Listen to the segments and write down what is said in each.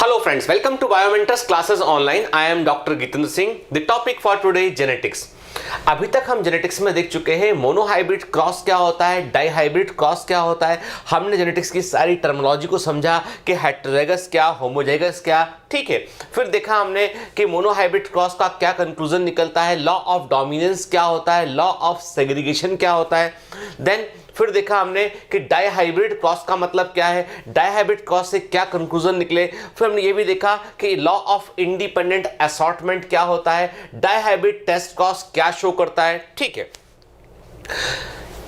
Hello friends, welcome to Biomentors classes online. I am Dr. Gitendra Singh. The topic for today genetics. अभी तक हम genetics में देख चुके हैं मोनोहाइब्रिड क्रॉस क्या होता है, डाईहाइब्रिड क्रॉस क्या होता है। हमने जेनेटिक्स की सारी टर्मिनोलॉजी को समझा कि हेटेरोजाइगस क्या, होमोजाइगस क्या, ठीक है। फिर देखा हमने कि मोनोहाइब्रिड क्रॉस का क्या कंक्लूजन निकलता है, लॉ ऑफ डोमिनेंस क्या होता है, लॉ ऑफ सेग्रीगेशन क्या होता है। देन फिर देखा हमने कि डाईहाइब्रिड क्रॉस का मतलब क्या है, डाईहाइब्रिड क्रॉस से क्या कंक्लूजन निकले। फिर हमने ये भी देखा कि लॉ ऑफ इंडिपेंडेंट असॉर्टमेंट क्या होता है, डाईहाइब्रिड टेस्ट क्रॉस क्या शो करता है, ठीक है।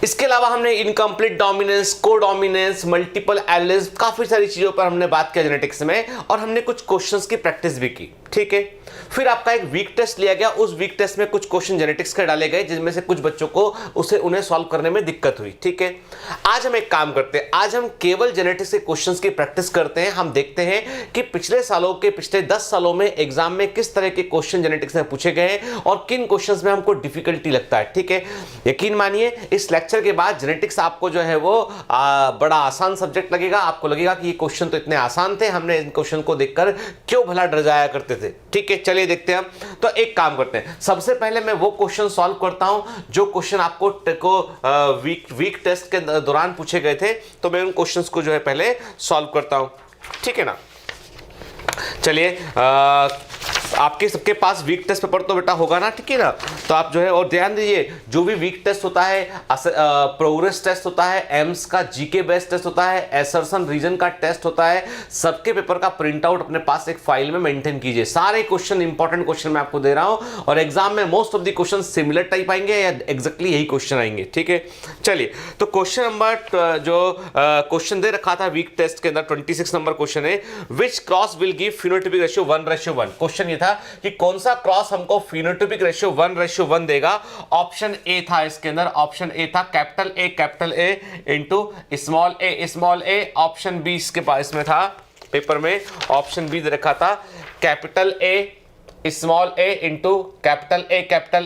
इसके अलावा हमने incomplete dominance, codominance, multiple alleles, काफी सारी चीजों पर हमने बात किया जेनेटिक्स में, और हमने कुछ क्वेश्चंस की प्रैक्टिस भी की, ठीक है। फिर आपका एक वीक टेस्ट लिया गया, उस वीक टेस्ट में कुछ क्वेश्चन जेनेटिक्स के डाले गए जिनमें से कुछ बच्चों को उन्हें सॉल्व करने में दिक्कत हुई, ठीक है। आज हम एक काम करते हैं, आज हम केवल जेनेटिक्स के क्वेश्चंस की प्रैक्टिस करते हैं। हम देखते हैं कि पिछले 10 सालों में एग्जाम में किस तरह के क्वेश्चन जेनेटिक्स में पूछे गए हैं और किन क्वेश्चंस में हमको डिफिकल्टी लगता है, ठीक है। यकीन मानिए इस लेक्चर के बाद जेनेटिक्स आपको जो है वो बड़ा आसान सब्जेक्ट लगेगा। आपको लगेगा कि ये क्वेश्चन तो इतने आसान थे, हमने इन क्वेश्चन को देखकर क्यों भला डर जाया करते थे, ठीक है। चलिए देखते हैं हम। तो एक काम करते हैं, सबसे पहले मैं वो क्वेश्चन सॉल्व करता हूं जो क्वेश्चन आपको वीक टेस्ट के दौरान पूछे गए थे। तो मैं उन क्वेश्चंस को जो है पहले सॉल्व करता हूं, ठीक है ना। चलिए आपके सबके पास वीक टेस्ट पेपर तो बेटा होगा ना, ठीक है ना। तो आप जो है, और ध्यान दीजिए जो भी वीक टेस्ट होता है, प्रोग्रेस टेस्ट होता है, एम्स का जीके बेस्ड टेस्ट होता है, एसर्सन रीजन का टेस्ट होता है, सबके पेपर का प्रिंट आउट अपने पास एक फाइल में मेंटेन कीजिए। सारे क्वेश्चन इंपॉर्टेंट क्वेश्चन मैं आपको दे रहा हूं, और एग्जाम में most of the question similar type आएंगे या एग्जैक्टली यही क्वेश्चन आएंगे, ठीक है। चलिए तो क्वेश्चन नंबर जो क्वेश्चन दे रखा था वीक टेस्ट के अंदर 26 नंबर क्वेश्चन है, विच cross will give phenotypic ratio 1:1। Question ये था कि कौन सा क्रॉस हमको फिनोटाइपिक रेशियो 1:1 देगा। ऑप्शन ए था इसके अंदर, ऑप्शन ए था capital A into small A. Option B इसके पास में था पेपर में, ऑप्शन बी दे रखा था capital A small A into capital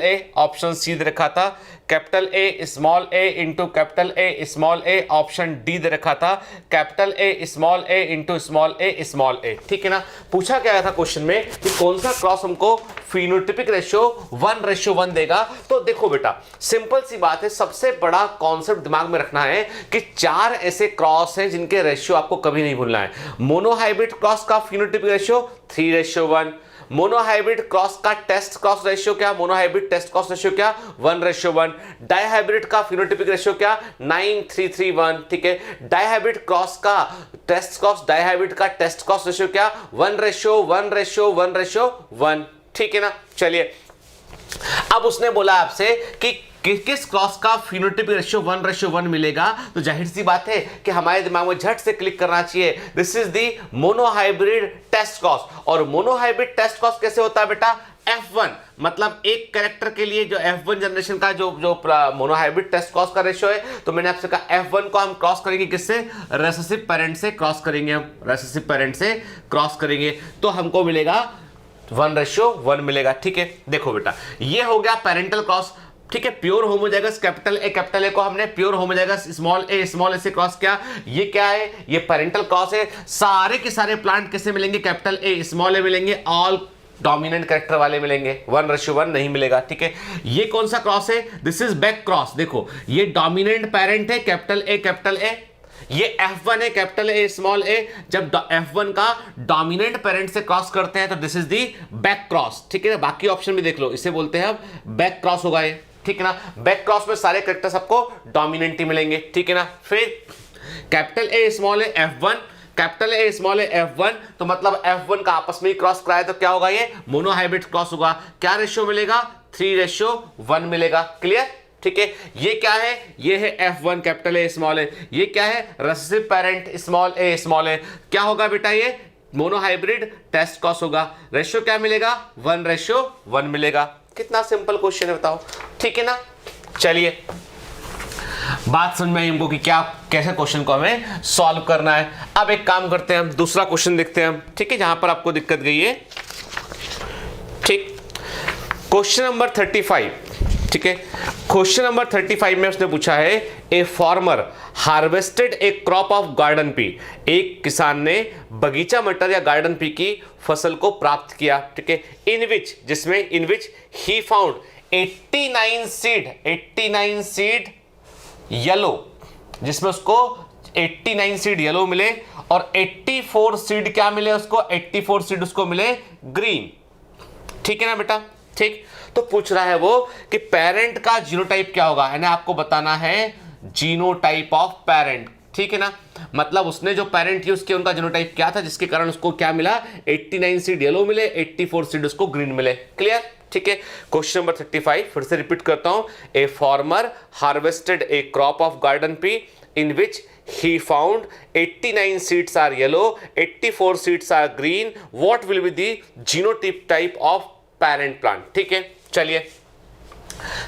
A. Option C दे रखा था capital A small A into capital A small A. Option D दे रखा था capital A small A into small A, ठीक है ना। पूछा गया था क्वेश्चन में कि कौन सा क्रॉस हमको फिनोटाइपिक रेशियो 1:1 देगा। तो देखो बेटा सिंपल सी बात है, सबसे बड़ा कॉन्सेप्ट दिमाग में रखना है कि 4 ऐसे क्रॉस हैं जिनके रेशियो आपको कभी नहीं भूलना है। मोनोहाइब्रिड क्रॉस का फिनोटाइपिक रेशियो 3:1, मोनोहाइब्रिड क्रॉस का टेस्ट क्रॉस रेशियो क्या, मोनोहाइब्रिड टेस्ट क्रॉस रेशियो क्या 1:1, डाईहाइब्रिड का फिनोटाइपिक रेशियो क्या 9:3:1, ठीक है। डाईहाइब्रिड क्रॉस का टेस्ट क्रॉस, डाईहाइब्रिड का टेस्ट क्रॉस रेशियो क्या 1:1:1:1, ठीक है ना। चलिए अब उसने बोला आपसे कि किस क्रॉस का फिनोटाइपिक रेशियो 1:1 मिलेगा, तो जाहिर सी बात है कि हमारे दिमाग में झट से क्लिक करना चाहिए, this is the monohybrid test cross. और मोनोहाइब्रिड टेस्ट क्रॉस कैसे होता है बेटा, F1 मतलब एक कैरेक्टर के लिए जो F1 जनरेशन का जो मोनोहाइब्रिड टेस्ट क्रॉस का रेशियो है, तो मैंने आपसे कहा F1 को हम क्रॉस करेंगे किससे, रेसेसिव पेरेंट से क्रॉस करेंगे, हम रेसेसिव पेरेंट से क्रॉस करेंगे तो हमको मिलेगा 1:1 मिलेगा, ठीक है। देखो बेटा ये हो गया पेरेंटल क्रॉस, ठीक है। प्योर होमोजाइगस कैपिटल ए को हमने प्योर होमोजाइगस स्मॉल ए से क्रॉस किया। ये क्या है, ये पेरेंटल क्रॉस है। सारे के सारे प्लांट कैसे मिलेंगे, कैपिटल ए स्मॉल ए मिलेंगे, ऑल डोमिनेंट कैरेक्टर वाले मिलेंगे, 1:1 नहीं मिलेगा, ठीक है। ये कौन सा क्रॉस है, दिस इज बैक क्रॉस। देखो ये डोमिनेंट पेरेंट है कैपिटल ए, ये F1 है कैपिटल ए स्मॉल ए। जब F1 का डोमिनेंट पेरेंट से क्रॉस करते हैं तो this is the back cross, ठीक है ना। बाकी ऑप्शन भी देख लो, इसे बोलते हैं अब बैक क्रॉस होगा ये, ठीक है ना। बैक क्रॉस में सारे कैरेक्टर्स आपको डोमिनेंट ही मिलेंगे, ठीक है ना। फिर capital A small A F1, capital A small A F1, तो मतलब F1 का आपस में ही क्रॉस कराए तो क्या होगा, ये मोनोहाइब्रिड क्रॉस होगा। क्या रेशियो मिलेगा, 3:1 मिलेगा, क्लियर, ठीक है। ये क्या है, ये है F1 कैपिटल ए स्मॉल ए। ये क्या है, रेसेसिव पेरेंट स्मॉल ए। क्या होगा बेटा, ये मोनोहाइब्रिड टेस्ट क्रॉस होगा। रेशियो क्या मिलेगा, 1:1 मिलेगा। कितना सिंपल क्वेश्चन है बताओ, ठीक है ना। चलिए बात समझ में आई हमको कि क्या कैसे क्वेश्चन को हमें सॉल्व करना है। अब एक काम करते हैं, हम दूसरा क्वेश्चन देखते हैं हम, ठीक है, जहां पर आपको दिक्कत गई है, ठीक। क्वेश्चन नंबर 35, ठीक है। क्वेश्चन नंबर 35 में उसने पूछा है a farmer harvested A crop of garden pea, एक किसान ने बगीचा मटर या गार्डन पी की फसल को प्राप्त किया, ठीक है, इन विच ही फाउंड 89 सीड येलो, जिसमें उसको 89 सीड येलो मिले और 84 सीड क्या मिले उसको, 84 सीड उसको मिले ग्रीन, ठीक है ना बेटा, ठीक। तो पूछ रहा है वो कि पेरेंट का जीनोटाइप क्या होगा, यानी आपको बताना है जीनोटाइप ऑफ पेरेंट, ठीक है ना, मतलब उसने जो पेरेंट यूज किया उनका जीनोटाइप क्या था जिसके कारण उसको क्या मिला, 89 सीड येलो मिले, 84 सीड उसको ग्रीन मिले, क्लियर, ठीक है। क्वेश्चन नंबर 35 फिर से रिपीट करता हूं, a farmer harvested A crop of garden P in which he found 89 seeds are yellow, 84 seeds are green, what will be the genotype of parent plant, ठीक है। चलिए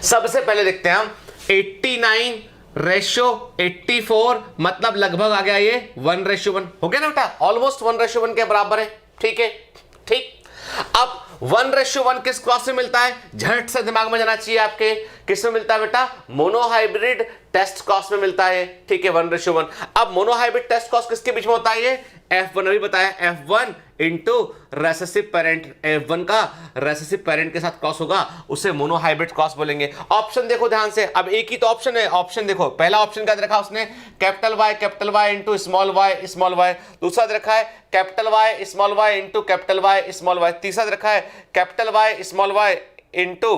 सबसे पहले देखते हैं हम 89 रेशियो 84 मतलब लगभग आ गया ये 1:1 हो गया ना बेटा, ऑलमोस्ट 1:1 के बराबर है, ठीक है, ठीक। अब 1:1 किस क्रॉस में मिलता है, झट से दिमाग में जाना चाहिए आपके, किस में मिलता है बेटा, मोनोहाइब्रिड टेस्ट क्रॉस में मिलता है, ठीक है, 1:1। अब मोनोहाइब्रिड टेस्ट क्रॉस किसके बीच में होता है, ये F1 अभी बताया, F1 into recessive parent, F1 का रेसेसिव पेरेंट के साथ क्रॉस होगा, उसे मोनोहाइब्रिड क्रॉस बोलेंगे। ऑप्शन देखो ध्यान से, अब एक ही तो ऑप्शन है, ऑप्शन देखो, पहला ऑप्शन क्या रखा उसने, capital Y into small y, दूसरा रखा है capital Y into capital Y, तीसरा रखा है capital Y into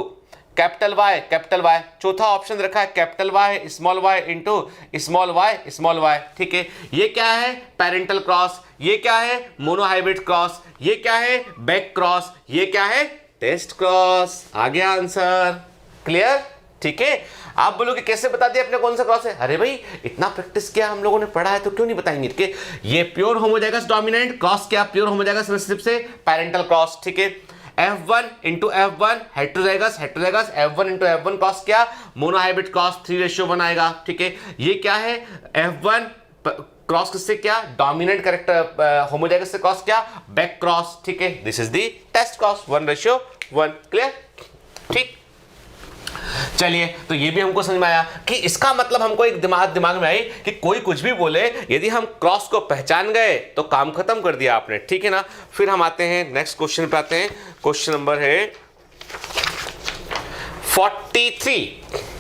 capital Y, चौथा ऑप्शन रखा है capital Y into small y, ठीक है। ये क्या है, पेरेंटल क्रॉस, ये क्या है, मोनोहाइब्रिड क्रॉस, ये क्या है, बैक क्रॉस, ये क्या है, टेस्ट क्रॉस। आ गया आंसर, क्लियर, ठीक है। आप बोलोगे कैसे बता दिया आपने कौन सा क्रॉस है, अरे भाई इतना प्रैक्टिस किया हम लोगों ने, पढ़ा है तो क्यों नहीं बताएंगे, कि ये प्योर होमोजाइगस डोमिनेंट क्रॉस, क्या प्योर होमोजाइगस रिसेसिव से पेरेंटल क्रॉस, ठीक है। F1 into F1 heterozygous, F1 into F1 cross क्या, मोनोहाइब्रिड क्रॉस 3:1 आएगा, ठीक है। ये क्या है, F1 क्रॉस किससे क्या, डोमिनेंट कैरेक्टर होमोजाइगस से क्रॉस क्या, बैक क्रॉस, ठीक है। This is the test cross 1:1, clear, ठीक। चलिए तो ये भी हमको समझ में आया कि इसका मतलब हमको एक दिमाग में आई कि कोई कुछ भी बोले, यदि हम क्रॉस को पहचान गए तो काम खत्म कर दिया आपने, ठीक है ना। फिर हम आते हैं नेक्स्ट क्वेश्चन पे, आते हैं क्वेश्चन नंबर है 43,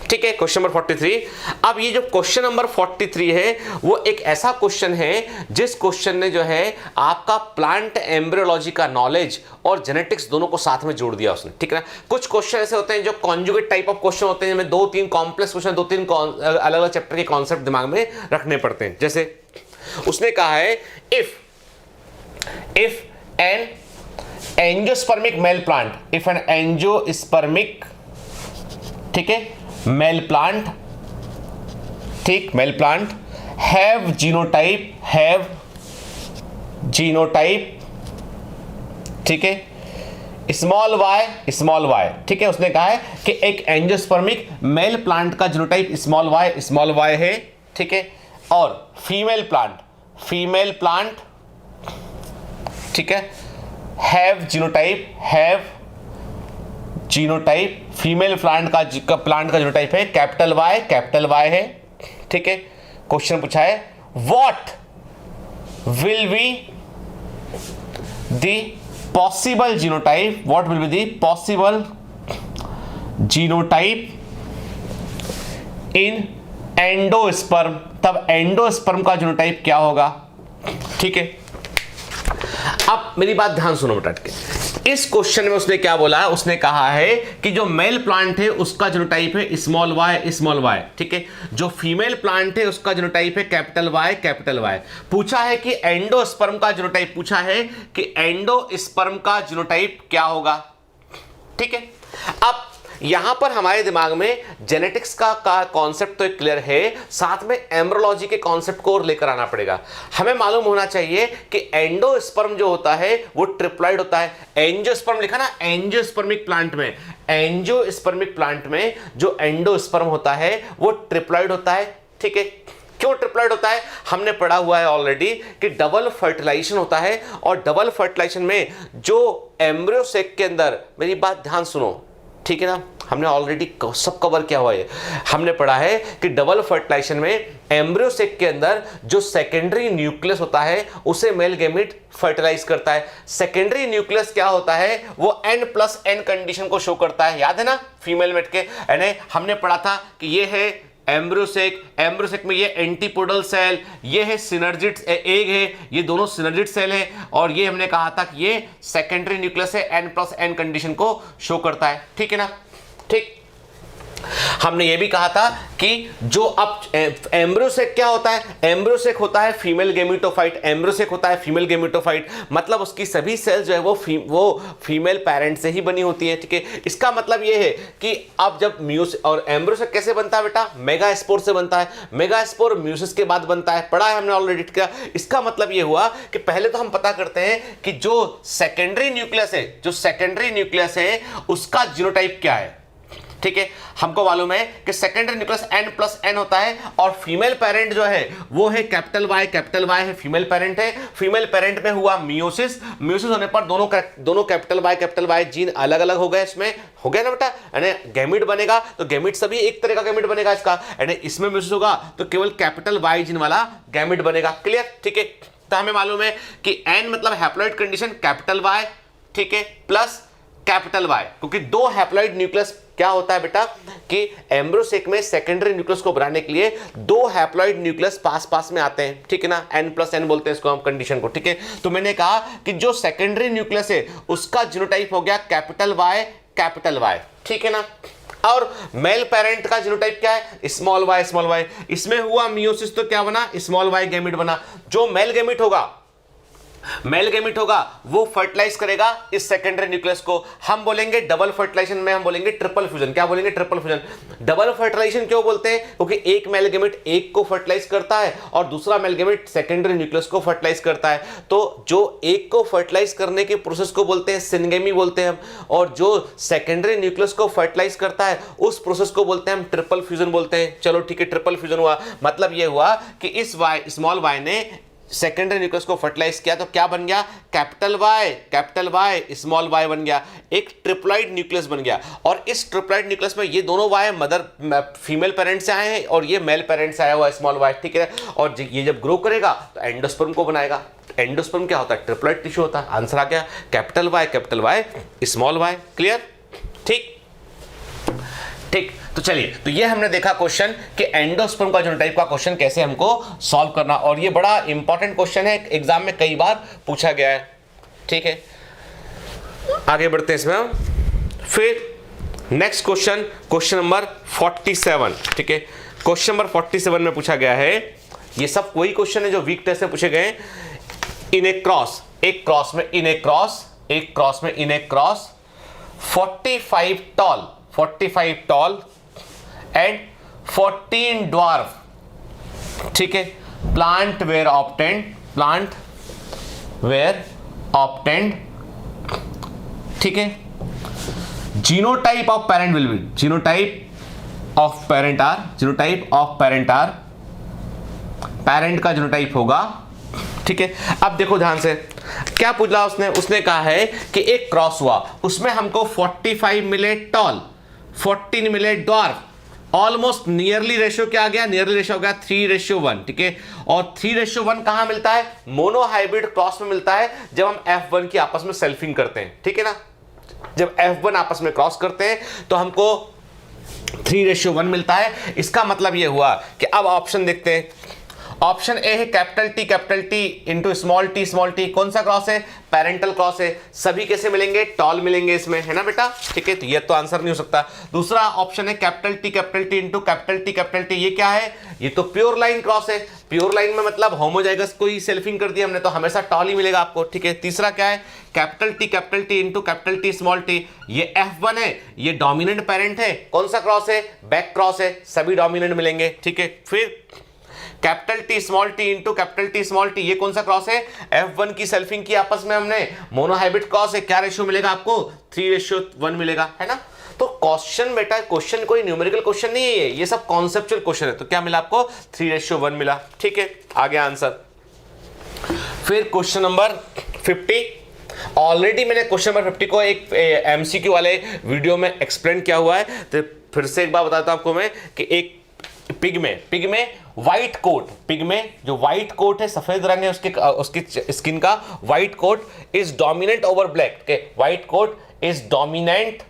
ठीक है, क्वेश्चन नंबर 43। अब ये जो क्वेश्चन नंबर 43 है वो एक ऐसा क्वेश्चन है जिस क्वेश्चन ने जो है आपका प्लांट एम्ब्रियोलॉजी का नॉलेज और जेनेटिक्स दोनों को साथ में जोड़ दिया उसने, ठीक है ना। कुछ क्वेश्चन ऐसे होते हैं जो कॉन्जुगेट टाइप ऑफ क्वेश्चन होते हैं, जिनमें 2-3 कॉम्प्लेक्स क्वेश्चन, 2-3 अलग अलग चैप्टर के कॉन्सेप्ट दिमाग में रखने पड़ते हैं। जैसे उसने कहा है if an angiospermic male plant, if an angiospermic, ठीक है, मेल प्लांट, ठीक, मेल प्लांट हैव जीनोटाइप, ठीक है, स्मॉल y, ठीक है। उसने कहा है कि एक एंजियोस्पर्मिक मेल प्लांट का जीनोटाइप स्मॉल y है, ठीक है, और फीमेल प्लांट, ठीक है, हैव जीनोटाइप, फीमेल प्लांट का जीनोटाइप है कैपिटल Y है, ठीक है। क्वेश्चन पूछा है what will be the possible genotype, in endosperm, तब एंडोस्पर्म का जीनोटाइप क्या होगा, ठीक है। अब मेरी बात ध्यान सुनो बेटा, इस क्वेश्चन में उसने क्या बोला है, उसने कहा है कि जो मेल प्लांट है उसका जीनोटाइप है स्मॉल y, ठीक है, जो फीमेल प्लांट है उसका जीनोटाइप है कैपिटल Y। पूछा है कि एंडोस्पर्म का जीनोटाइप, पूछा है कि एंडोस्पर्म का जीनोटाइप क्या होगा, ठीक है। अब यहां पर हमारे दिमाग में जेनेटिक्स का कॉन्सेप्ट तो क्लियर है, साथ में एम्ब्रियोलॉजी के कॉन्सेप्ट को लेकर आना पड़ेगा। हमें मालूम होना चाहिए कि एंडोस्पर्म जो होता है वो ट्रिप्लॉइड होता है। एंजियोस्पर्म लिखा ना, एंजियोस्पर्मिक प्लांट में जो एंडोस्पर्म होता है वो ट्रिप्लॉइड होता है, ठीक है। क्यों ट्रिप्लॉइड होता है, हमने पढ़ा हुआ है ऑलरेडी कि डबल फर्टिलाइजेशन होता है, और डबल फर्टिलाइजेशन में जो एम्ब्रियो सेक के अंदर, मेरी बात ध्यान सुनो, ठीक है ना, हमने ऑलरेडी सब कवर किया हुआ है। हमने पढ़ा है कि डबल फर्टिलाइजेशन में एम्ब्रियो सेक के अंदर जो सेकेंडरी न्यूक्लियस होता है उसे मेल गैमेट फर्टिलाइज करता है। सेकेंडरी न्यूक्लियस क्या होता है, वो N+N कंडीशन को शो करता है, याद है ना फीमेल मेट के। यानी हमने पढ़ा था कि ये है एम्ब्रियो सेक में ये एंटीपोडल सेल, ये है सिनर्जिड एग है, ये दोनों सिनर्जिड सेल है, और ये हमने कहा था कि ये सेकेंडरी न्यूक्लियस है, N+N कंडीशन को शो करता है, ठीक है ना। ठीक, हमने ये भी कहा था कि जो अब एम्ब्रियो सेक क्या होता है, एम्ब्रियो सेक होता है फीमेल गेमेटोफाइट, एम्ब्रियो सेक होता है फीमेल गेमेटोफाइट, मतलब उसकी सभी सेल्स जो है वो फीमेल पेरेंट से ही बनी होती है, ठीक है। इसका मतलब ये है कि अब जब म्यूसिस, और एम्ब्रियो सेक कैसे बनता है बेटा, मेगास्पोर से बनता है, मेगास्पोर म्यूसिस के बाद बनता है, पढ़ा है हमने ऑलरेडी किया। इसका मतलब ये हुआ कि पहले तो हम पता करते हैं कि जो सेकेंडरी न्यूक्लियस है उसका जीनोटाइप क्या है, ठीक है। हमको मालूम है कि सेकेंडरी न्यूक्लियस N+N होता है, और फीमेल पेरेंट जो है वो है कैपिटल Y है, फीमेल पेरेंट है। फीमेल पेरेंट में हुआ मियोसिस होने पर दोनों कैपिटल Y जीन अलग अलग हो गए, इसमें हो गया ना बेटा, यानी गैमिट बनेगा तो गैमिट सभी एक तरह का गैमिट बनेगा इसका, यानी इसमें मियोसिस होगा तो केवल कैपिटल Y जीन वाला गैमिट बनेगा, क्लियर, ठीक है। तो हमें मालूम है कि N मतलब हैप्लॉइड कंडीशन कैपिटल Y, ठीक है, प्लस कैपिटल Y, क्योंकि दो हैप्लॉइड न्यूक्लियस क्या होता है बेटा कि एम्ब्रियो सेक में सेकेंडरी न्यूक्लियस को बनाने के लिए दो हैप्लॉइड न्यूक्लियस पास में आते हैं, ठीक है ना, N+N बोलते हैं इसको हम कंडीशन को, ठीक है। तो मैंने कहा कि जो सेकेंडरी न्यूक्लियस है उसका जीनोटाइप हो गया कैपिटल Y, ठीक है ना। और मेल पेरेंट का जीनोटाइप क्या है, स्मॉल y, इसमें हुआ मियोसिस तो क्या बना, स्मॉल y गैमेट बना। जो मेल गैमेट होगा वो फर्टिलाइज करेगा इस सेकेंडरी न्यूक्लियस को। हम बोलेंगे डबल फर्टिलाइजेशन में हम बोलेंगे ट्रिपल फ्यूजन। क्या बोलेंगे, ट्रिपल फ्यूजन। डबल फर्टिलाइजेशन क्यों बोलते हैं, क्योंकि एक मेल गैमेट एक को फर्टिलाइज करता है और दूसरा मेल गैमेट सेकेंडरी न्यूक्लियस को फर्टिलाइज करता है। तो जो एक को फर्टिलाइज करने के प्रोसेस को बोलते हैं सिनगेमी बोलते हैं हम, और जो सेकेंडरी न्यूक्लियस को फर्टिलाइज करता है उस प्रोसेस को बोलते हैं हम ट्रिपल फ्यूजन बोलते हैं। चलो ठीक है, ट्रिपल फ्यूजन हुआ, मतलब ये हुआ कि इस स्मॉल y ने सेकेंडरी न्यूक्लियस को फर्टिलाइज किया तो क्या बन गया, कैपिटल Y स्मॉल y बन गया, एक ट्रिप्लॉइड न्यूक्लियस बन गया। और इस ट्रिप्लॉइड न्यूक्लियस में ये दोनों Y मदर फीमेल पेरेंट से आए हैं और ये मेल पेरेंट से आया हुआ स्मॉल y, ठीक है। और ये जब ग्रो करेगा तो एंडोस्पर्म को बनाएगा। एंडोस्पर्म क्या होता है, ट्रिप्लॉइड टिश्यू होता है। आंसर आ गया capital Y small y, clear, ठीक। तो चलिए, तो ये हमने देखा क्वेश्चन कि एंडोस्पर्म का जीनोटाइप का क्वेश्चन कैसे हमको सॉल्व करना, और ये बड़ा इंपॉर्टेंट क्वेश्चन है, एग्जाम में कई बार पूछा गया है, ठीक है। आगे बढ़ते हैं इसमें हम। फिर नेक्स्ट क्वेश्चन नंबर 47, ठीक है। क्वेश्चन नंबर 47 में पूछा गया है, ये सब वही क्वेश्चन है जो वीक टेस्ट में पूछे गए। एक क्रॉस में 45 टॉल एंड 14 ड्वार्फ, ठीक है, प्लांट वेयर ऑप्टेंड, ठीक है। Genotype of parent will be, genotype of parent are, parent का जीनोटाइप होगा, ठीक है। अब देखो ध्यान से क्या पूछा उसने कहा है कि एक क्रॉस हुआ, उसमें हमको 45 मिले टॉल, 14 मिले ड्वार्फ, ऑलमोस्ट नियरली रेशियो क्या आ गया, नियरली रेशियो हो गया 3:1, ठीक है। और 3:1 कहां मिलता है, मोनोहाइब्रिड क्रॉस में मिलता है जब हम F1 की आपस में सेल्फिंग करते हैं, ठीक है ना। जब F1 आपस में क्रॉस करते हैं तो हमको 3:1 मिलता है। इसका मतलब यह हुआ कि अब ऑप्शन देखते हैं। ऑप्शन ए है capital T into small T, कौन सा क्रॉस है, पेरेंटल क्रॉस है। सभी कैसे मिलेंगे, टॉल मिलेंगे इसमें, है ना बेटा, ठीक है। तो ये तो आंसर नहीं हो सकता। दूसरा ऑप्शन है capital T into capital T, ये क्या है, ये तो प्योर लाइन क्रॉस है। प्योर लाइन में मतलब होमोजाइगस को ही सेल्फिंग कर दिया हमने, तो हमेशा टॉल ही मिलेगा आपको, ठीक है। तीसरा क्या है, capital T into capital T small T, ये F1 है, ये डोमिनेंट पेरेंट है, कौन सा क्रॉस है, बैक क्रॉस है, सभी डोमिनेंट मिलेंगे, ठीक है। फिर capital T small T into capital T small T, ये कौन सा क्रॉस है, F1 की सेल्फिंग की आपस में हमने, मोनोहाइब्रिड क्रॉस है, क्या रेशियो मिलेगा आपको, 3:1 मिलेगा, है ना। तो क्वेश्चन बेटा, क्वेश्चन कोई न्यूमेरिकल क्वेश्चन नहीं है, ये सब कॉन्सेप्चुअल क्वेश्चन है। तो क्या मिला आपको, 3:1 मिला, ठीक है। आ गया आंसर। फिर क्वेश्चन नंबर 50, ऑलरेडी मैंने क्वेश्चन नंबर 50 को एक एमसीक्यू वाले वीडियो में एक्सप्लेन किया हुआ है, तो फिर से एक बार बताता हूं आपको मैं कि एक पिग में व्हाइट कोट, पिग में जो व्हाइट कोट है, सफेद रंग है उसकी स्किन का, white coat is dominant over black. ठीक है, white coat is dominant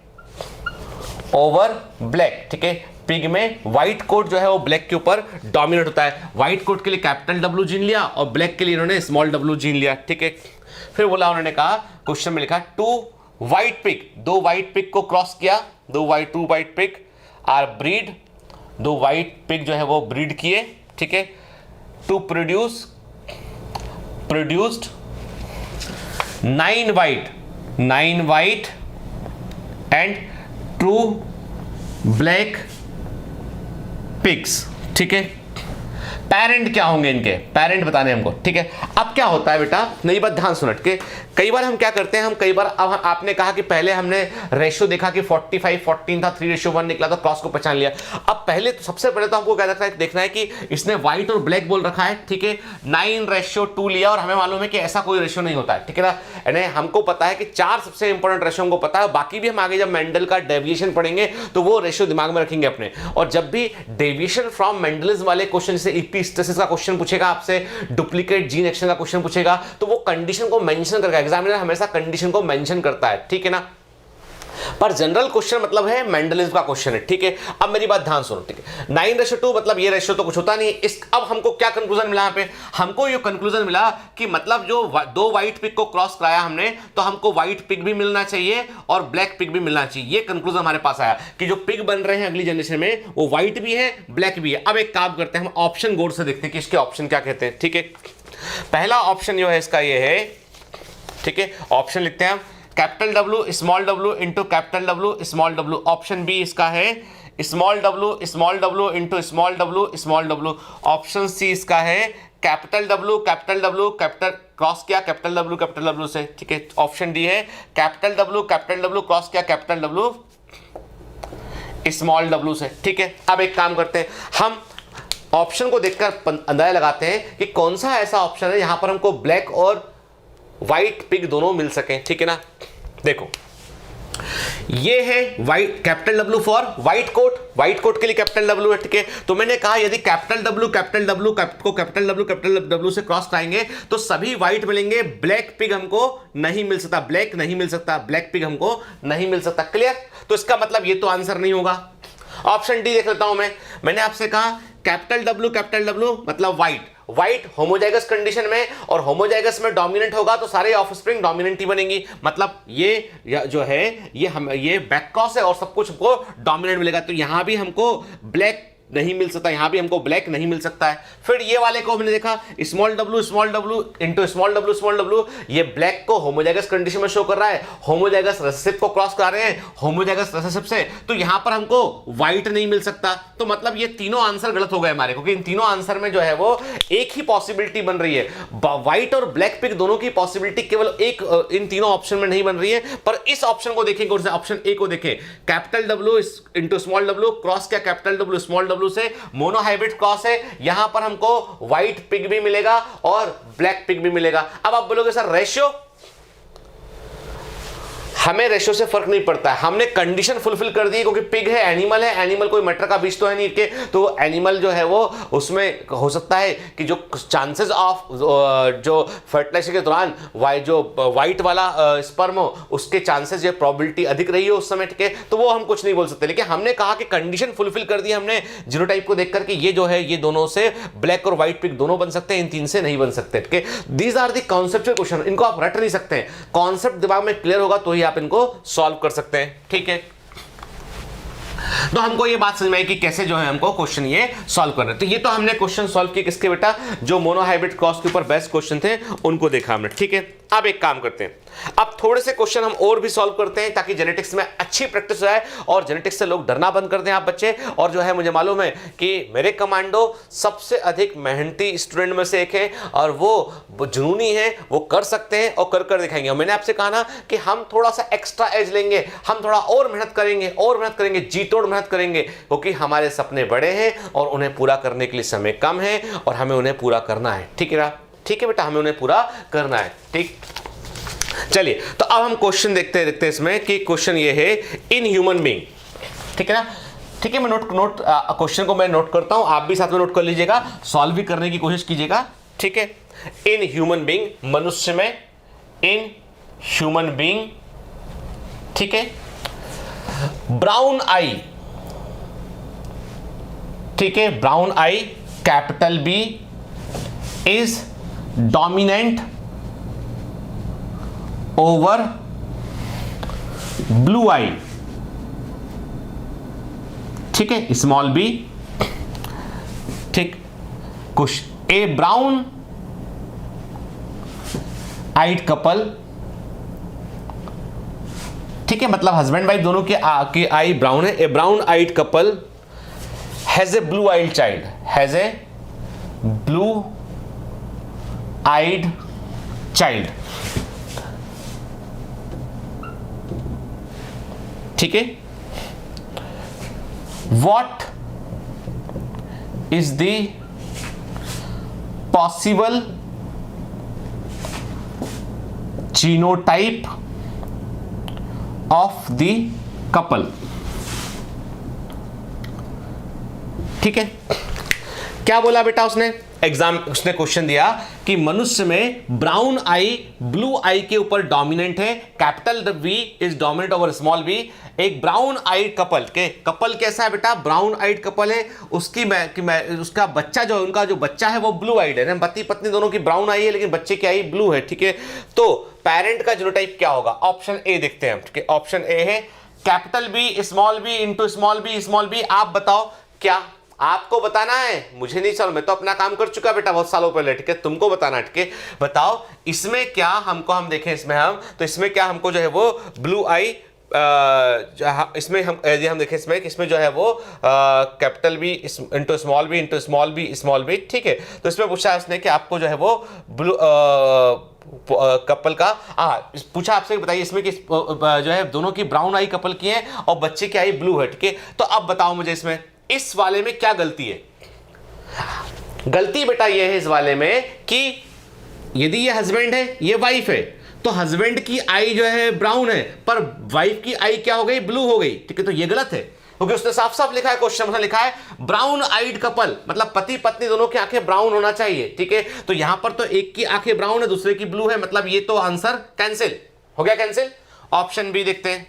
over black. ठीक है, पिग में व्हाइट कोट जो है वो ब्लैक के ऊपर डोमिनेट होता है। व्हाइट कोट के लिए कैपिटल डब्ल्यू जीन लिया और ब्लैक के लिए इन्होंने स्मॉल डब्ल्यू जीन लिया। ठीक है, फिर बोला उन्होंने कहा, क्वेश्चन में लिखा टू व्हाइट पिग, दो व्हाइट पिग को क्रॉस किया, two white pig are breed, दो व्हाइट पिग जो है वो ब्रीड किए। ठीक है, to produced 9 white and 2 black pigs. ठीक है, पेरेंट क्या होंगे इनके, पेरेंट बताने हमको। ठीक है, अब क्या होता है बेटा, नई बात ध्यान सुनट के, कई बार हम क्या करते हैं, हम कई बार, अब आपने कहा कि पहले हमने रेशियो देखा कि 45 14 था, 3:1 निकला, तो क्रॉस को पहचान लिया। अब पहले तो सबसे पहले तो हमको क्या देखना है कि इसने व्हाइट और ब्लैक बोल रखा है। ठीक है, 9:2 लिया और हमें मालूम है कि ऐसा कोई रेशियो नहीं होता है। ठीक है ना, यानी हमको पता है कि 4 सबसे इंपॉर्टेंट रेशियो हमको पता है, बाकी भी हम आगे जब मेंडल का डेविएशन पढ़ेंगे तो वो रेशियो दिमाग में रखेंगे अपने। और जब भी डेविएशन फ्रॉम मेंडलिज्म वाले क्वेश्चन, जैसे इपिस्टेसिस का क्वेश्चन पूछेगा आपसे, डुप्लीकेट जीन एक्शन का क्वेश्चन पूछेगा, तो वो कंडीशन को मेंशन करके, एग्जामिनर हमेशा कंडीशन को मेंशन करता है। ठीक है ना, पर जनरल क्वेश्चन मतलब है मेंडलिज्म का क्वेश्चन है। ठीक है, अब मेरी बात ध्यान सुनो। ठीक है, 9:2 मतलब ये रेशियो तो कुछ होता नहीं इस। अब हमको क्या कंक्लूजन मिला, यहाँ पे हमको ये कंक्लूजन मिला कि मतलब जो दो व्हाइट पिग को क्रॉस कराया हमने, तो हमको व्हाइट पिग भी मिलना चाहिए और ब्लैक पिग भी मिलना चाहिए। ये कंक्लूजन हमारे पास आया कि जो पिग बन रहे हैं अगली जनरेशन में वो व्हाइट भी है, ब्लैक भी है। अब एक काम करते हैं, हम ऑप्शन गौर से देखते हैं कि इसके ऑप्शन क्या कहते हैं। ठीक है, पहला ऑप्शन जो है इसका ये है। ठीक है, ऑप्शन लिखते हैं हम, capital W small W into capital W small W. Option B इसका है small W into small W. Option C इसका है कैपिटल डब्ल्यू कैपिटल क्रॉस किया कैपिटल डब्ल्यू से। ठीक है, ऑप्शन डी है कैपिटल डब्ल्यू क्रॉस किया कैपिटल डब्ल्यू स्मॉल डब्ल्यू से। ठीक है, अब एक काम करते हैं, हम ऑप्शन को देखकर अंदाजा लगाते हैं कि कौन सा ऐसा ऑप्शन है यहां पर हमको ब्लैक और व्हाइट पिग दोनों मिल सके। ठीक है ना, देखो ये है white, capital W for white coat के लिए कैपिटल डब्ल्यू है। ठीक है, तो मैंने कहा यदि कैपिटल डब्ल्यू को कैपिटल डब्ल्यू से क्रॉस कराएंगे तो सभी व्हाइट मिलेंगे, ब्लैक पिग हमको नहीं मिल सकता, ब्लैक पिग हमको नहीं मिल सकता। क्लियर, तो इसका मतलब ये तो आंसर नहीं होगा। ऑप्शन डी देख लेता हूं मैंने आपसे कहा कैपिटल डब्ल्यू मतलब व्हाइट होमोजाइगस कंडीशन में, और होमोजाइगस में डोमिनेंट होगा तो सारे ऑफस्प्रिंग डोमिनेंट ही बनेंगी। मतलब ये जो है ये बैक क्रॉस है और सब कुछ हमको डोमिनेंट मिलेगा। तो यहां भी हमको ब्लैक नहीं मिल सकता, यहां भी हमको ब्लैक नहीं मिल सकता है। फिर ये वाले को हमने देखा small W into small W, ये ब्लैक को होमोजाइगस कंडीशन में शो कर रहा है, होमोजाइगस रिसेसिव को क्रॉस करा रहे हैं होमोजाइगस रिसेसिव से, तो यहां पर हमको व्हाइट नहीं मिल सकता। तो मतलब ये तीनों आंसर गलत हो गए हमारे, क्योंकि इन तीनों आंसर में जो है वो एक ही पॉसिबिलिटी बन रही है, व्हाइट और ब्लैक पिग दोनों की पॉसिबिलिटी केवल एक इन तीनों ऑप्शन में नहीं बन रही है। पर इस ऑप्शन को देखेंगे, ऑप्शन ए को देखें, capital W into small W cross क्या कैपिटल डब्ल्यू स्मॉल डब्ल्यू से, मोनो हाइब्रिड क्रॉस है, यहां पर हमको व्हाइट पिग भी मिलेगा और ब्लैक पिग भी मिलेगा। अब आप बोलोगे सर रेशियो, हमें रेशियो से फर्क नहीं पड़ता है, हमने कंडीशन फुलफिल कर दी, क्योंकि पिग है, एनिमल कोई मटर का बीज तो है नहीं के, तो एनिमल जो है वो उसमें हो सकता है कि जो चांसेस ऑफ जो फर्टिलाइजेशन के दौरान जो व्हाइट वाला स्पर्म हो उसके चांसेस जो प्रोबेबिलिटी अधिक रही हो उस समय, ठीक है, तो वो हम कुछ नहीं बोल सकते। लेकिन हमने कहा कि कंडीशन फुलफिल कर दी हमने जीनोटाइप को देखकर कि ये जो है ये दोनों से ब्लैक और व्हाइट पिग दोनों बन सकते हैं, इन तीन से नहीं बन सकते। ठीक है, these are the conceptual question, इनको आप रट नहीं सकते हैं, कॉन्सेप्ट दिमाग में क्लियर होगा तो ही आप इनको सॉल्व कर सकते हैं। ठीक है, तो हमको ये बात समझ में आई कि कैसे जो है हमको क्वेश्चन ये सॉल्व करना है। तो ये तो हमने क्वेश्चन सॉल्व किए किसके बेटा, जो मोनो हाइब्रिड क्रॉस के ऊपर बेस्ट क्वेश्चन थे उनको देखा हमने। ठीक है, अब एक काम करते हैं, अब थोड़े से क्वेश्चन हम और भी सॉल्व करते हैं ताकि जेनेटिक्स में अच्छी प्रैक्टिस हो जाए और जेनेटिक्स से लोग डरना बंद कर दें आप बच्चे। और जो है मुझे मालूम है कि मेरे कमांडो सबसे अधिक मेहनती स्टूडेंट में से एक है और वो जुनूनी है, वो कर सकते हैं और कर दिखाएंगे। और मैंने आपसे कहा ना कि हम थोड़ा सा एक्स्ट्रा एज लेंगे, हम थोड़ा और मेहनत करेंगे, जी तोड़ मेहनत करेंगे, क्योंकि हमारे सपने बड़े हैं और उन्हें पूरा करने के लिए समय कम है और हमें उन्हें पूरा करना है। ठीक है ना, ठीक है बेटा, हमें उन्हें पूरा करना है। ठीक, चलिए तो अब हम क्वेश्चन देखते देखते इसमें कि क्वेश्चन ये है इन ह्यूमन बीइंग, ठीक है ना। ठीक है, मैं क्वेश्चन को मैं नोट करता हूं, आप भी साथ में नोट कर लीजिएगा, सॉल्व भी करने की कोशिश कीजिएगा, ठीक है। इन ह्यूमन बीइंग, मनुष्य में, इन ह्यूमन बीइंग, ठीक है, ब्राउन आई, ठीक है, brown eye capital B is dominant over blue eye, ठीक है, स्मॉल बी, ठीक। कुछ ए ब्राउन आइड कपल, ठीक है, मतलब हस्बैंड वाइफ दोनों की आई ब्राउन है। A brown eyed couple has a blue eyed child, has a blue eyed child, ठीक है। What is the possible genotype of the couple, ठीक है। क्या बोला बेटा उसने, उसने क्वेश्चन दिया कि मनुष्य में ब्राउन आई ब्लू आई के ऊपर डोमिनेंट है, capital V is dominant over small V. एक ब्राउन आइड कपल के, कपल कैसा है बेटा, ब्राउन आइड कपल है, उसकी उसका बच्चा जो है, उनका जो बच्चा है वो ब्लू आइड है ना, पति पत्नी दोनों की ब्राउन आई है लेकिन बच्चे की आई ब्लू है, ठीक है। तो पेरेंट का जीनोटाइप क्या होगा, ऑप्शन ए देखते हैं, ठीक है। ऑप्शन ए है capital B small B into small B small B. आप बताओ, क्या आपको बताना है, मुझे नहीं, चलो मैं तो अपना काम कर चुका बेटा बहुत सालों पहले, ठीक है, तुमको बताना, ठीक है। बताओ इसमें क्या हमको, हम देखें इसमें हम, तो इसमें क्या हमको जो है वो ब्लू आई, इसमें हम यदि हम देखें इसमें जो है वो capital B into small B into small B small B, ठीक है। तो इसमें पूछा उसने कि आपको जो है वो ब्लू कपल का पूछा आपसे, बताइए इसमें कि जो है दोनों की ब्राउन आई कपल की है और बच्चे की आई ब्लू है, ठीक है। तो अब बताओ मुझे इसमें इस वाले में क्या गलती है। गलती बेटा ये है इस वाले में कि यदि ये हस्बैंड है ये वाइफ है, तो हस्बैंड की आई जो है ब्राउन है पर वाइफ की आई क्या हो गई, ब्लू हो गई, ठीक है। तो ये गलत है क्योंकि उसने साफ साफ लिखा है, क्वेश्चन में लिखा है ब्राउन आइड कपल, मतलब पति पत्नी दोनों की आंखें ब्राउन होना चाहिए, ठीक है। तो यहां पर तो एक की आंखें ब्राउन है दूसरे की ब्लू है, मतलब ये तो आंसर कैंसिल हो गया, कैंसिल। ऑप्शन बी देखते हैं,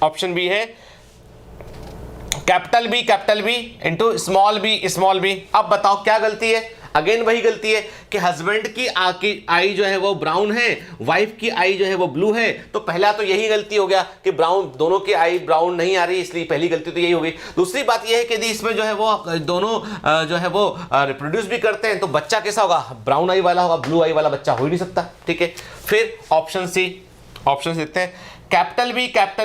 ऑप्शन बी है capital B into small B. अब बताओ क्या गलती है, अगेन वही गलती है कि हस्बैंड की आई जो है वो ब्राउन है, वाइफ की आई जो है वो ब्लू है। तो पहला तो यही गलती हो गया कि ब्राउन, दोनों की आई ब्राउन नहीं आ रही, इसलिए पहली गलती तो यही हो गई। दूसरी बात यह है कि यदि इसमें जो है वो दोनों जो है वो रिप्रोड्यूस भी करते हैं तो बच्चा कैसा होगा, ब्राउन आई वाला होगा, ब्लू आई वाला बच्चा हो ही नहीं सकता, ठीक है। फिर ऑप्शन सी देखते हैं, capital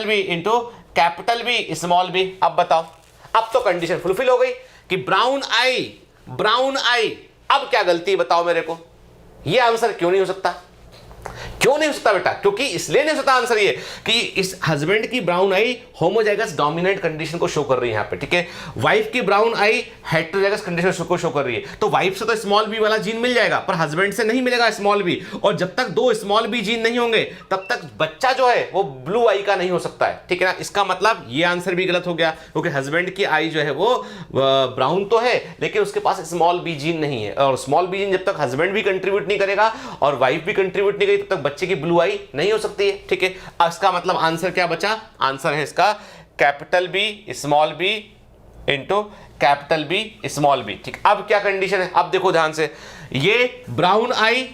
B into capital B small B. अब बताओ, अब तो कंडीशन फुलफिल हो गई कि ब्राउन आई। अब क्या गलती बताओ मेरे को, ये आंसर क्यों नहीं हो सकता, क्यों नहीं हो सकता बेटा, क्योंकि इसलिए नहीं हो सकता आंसर ये कि इस हस्बैंड की ब्राउन आई होमोजाइगस डोमिनेंट कंडीशन को शो कर रही है यहां पे, ठीक है। वाइफ की ब्राउन आई हेटेरोजाइगस कंडीशन को शो कर रही है। तो वाइफ से तो स्मॉल बी वाला जीन मिल जाएगा पर हस्बैंड से नहीं मिलेगा स्मॉल बी, और जब तक दो स्मॉल बी जीन नहीं होंगे तब तक बच्चा जो है वो ब्लू आई का नहीं हो सकता है, ठीक है ना। इसका मतलब ये आंसर भी गलत हो गया क्योंकि हस्बैंड की आई जो है वो ब्राउन तो है लेकिन उसके पास स्मॉल बी जीन नहीं है, और स्मॉल बी जीन जब तक हस्बैंड भी कंट्रीब्यूट नहीं करेगा और वाइफ भी कंट्रीब्यूट नहीं करेगी तब तक बच्चे की ब्लू आई नहीं हो सकती है, ठीक है। इसका मतलब आंसर क्या बचा, आंसर है इसका capital B small B into capital B small B, ठीक। अब क्या कंडीशन है, अब देखो ध्यान से, ये ब्राउन आई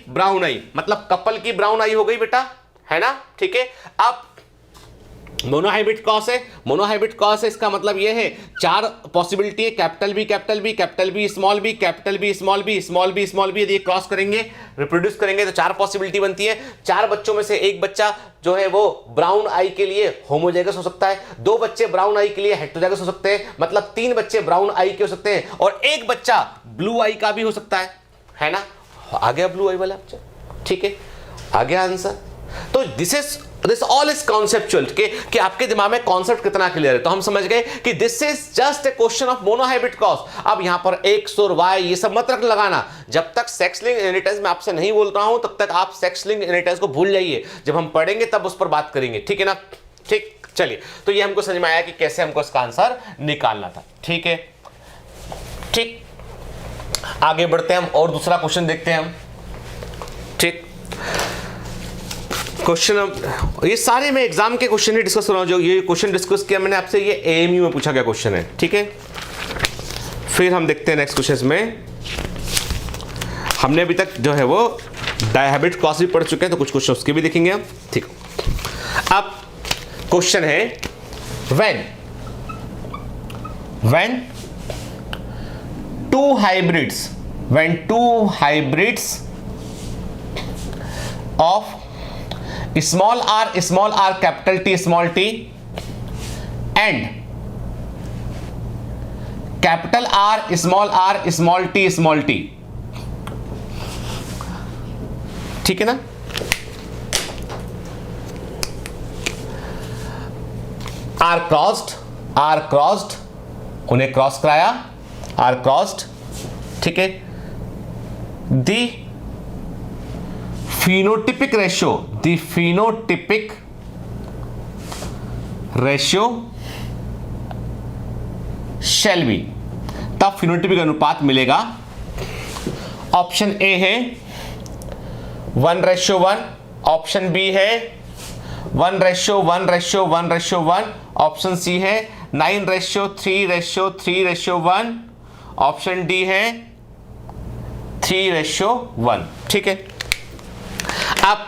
मतलब कपल की ब्राउन आई हो गई बेटा, है ना, ठीक है। अब मोनोहाइब्रिड क्रॉस है, इसका मतलब ये है चार पॉसिबिलिटी है, कैपिटल बी स्मॉल बी, यदि क्रॉस करेंगे रिप्रोड्यूस करेंगे तो चार पॉसिबिलिटी बनती है। चार बच्चों में से एक बच्चा जो है वो ब्राउन आई के लिए होमोजाइगस हो सकता है, दो बच्चे ब्राउन आई के लिए हेटेरोजाइगस हो सकते हैं, मतलब तीन बच्चे ब्राउन आई के हो सकते हैं, और एक बच्चा ब्लू आई का भी हो सकता है ना। आ गया ब्लू आई वाला बच्चा, ठीक है, आ गया आंसर, तो दिस ऑल इज कॉन्सेप्चुअल कि आपके दिमाग में कॉन्सेप्ट कितना क्लियर है। तो हम समझ गए कि this is just a question of monohybrid cross. अब यहां पर एक्स और वाई ये सब मत रख लगाना। जब तक सेक्स लिंक इनहेरिटेंस मैं आपसे नहीं बोल रहा हूं तब तक आप सेक्स लिंक इनहेरिटेंस को भूल जाइए। जब हम पढ़ेंगे तब उस पर बात करेंगे, ठीक है ना। ठीक, चलिए, तो ये हमको समझ में आया कि कैसे हमको इसका आंसर निकालना था। ठीक है, ठीक, आगे बढ़ते हैं हम और दूसरा क्वेश्चन देखते हैं हम। ठीक, क्वेश्चन, ये सारे मैं एग्जाम के क्वेश्चन ही डिस्कस कर रहा हूं। जो ये क्वेश्चन डिस्कस किया मैंने आपसे, ये एएमयू में पूछा गया क्वेश्चन है। ठीक है, फिर हम देखते हैं नेक्स्ट क्वेश्चन में। हमने अभी तक जो है वो डायहाइब्रिड क्रॉस भी पढ़ चुके हैं, तो कुछ क्वेश्चन उसके भी देखेंगे हम। ठीक, अब क्वेश्चन है when two hybrids of small r capital T small t and capital R small t small t, ठीक है ना। R crossed, उन्हें क्रॉस कराया, R crossed, ठीक है। The phenotypic ratio shall be, तब फिनोटिपिक अनुपात मिलेगा। ऑप्शन ए है 1:1, ऑप्शन बी है 1:1:1:1, ऑप्शन सी है 9:3:3:1, ऑप्शन डी है 3:1। ठीक है, अब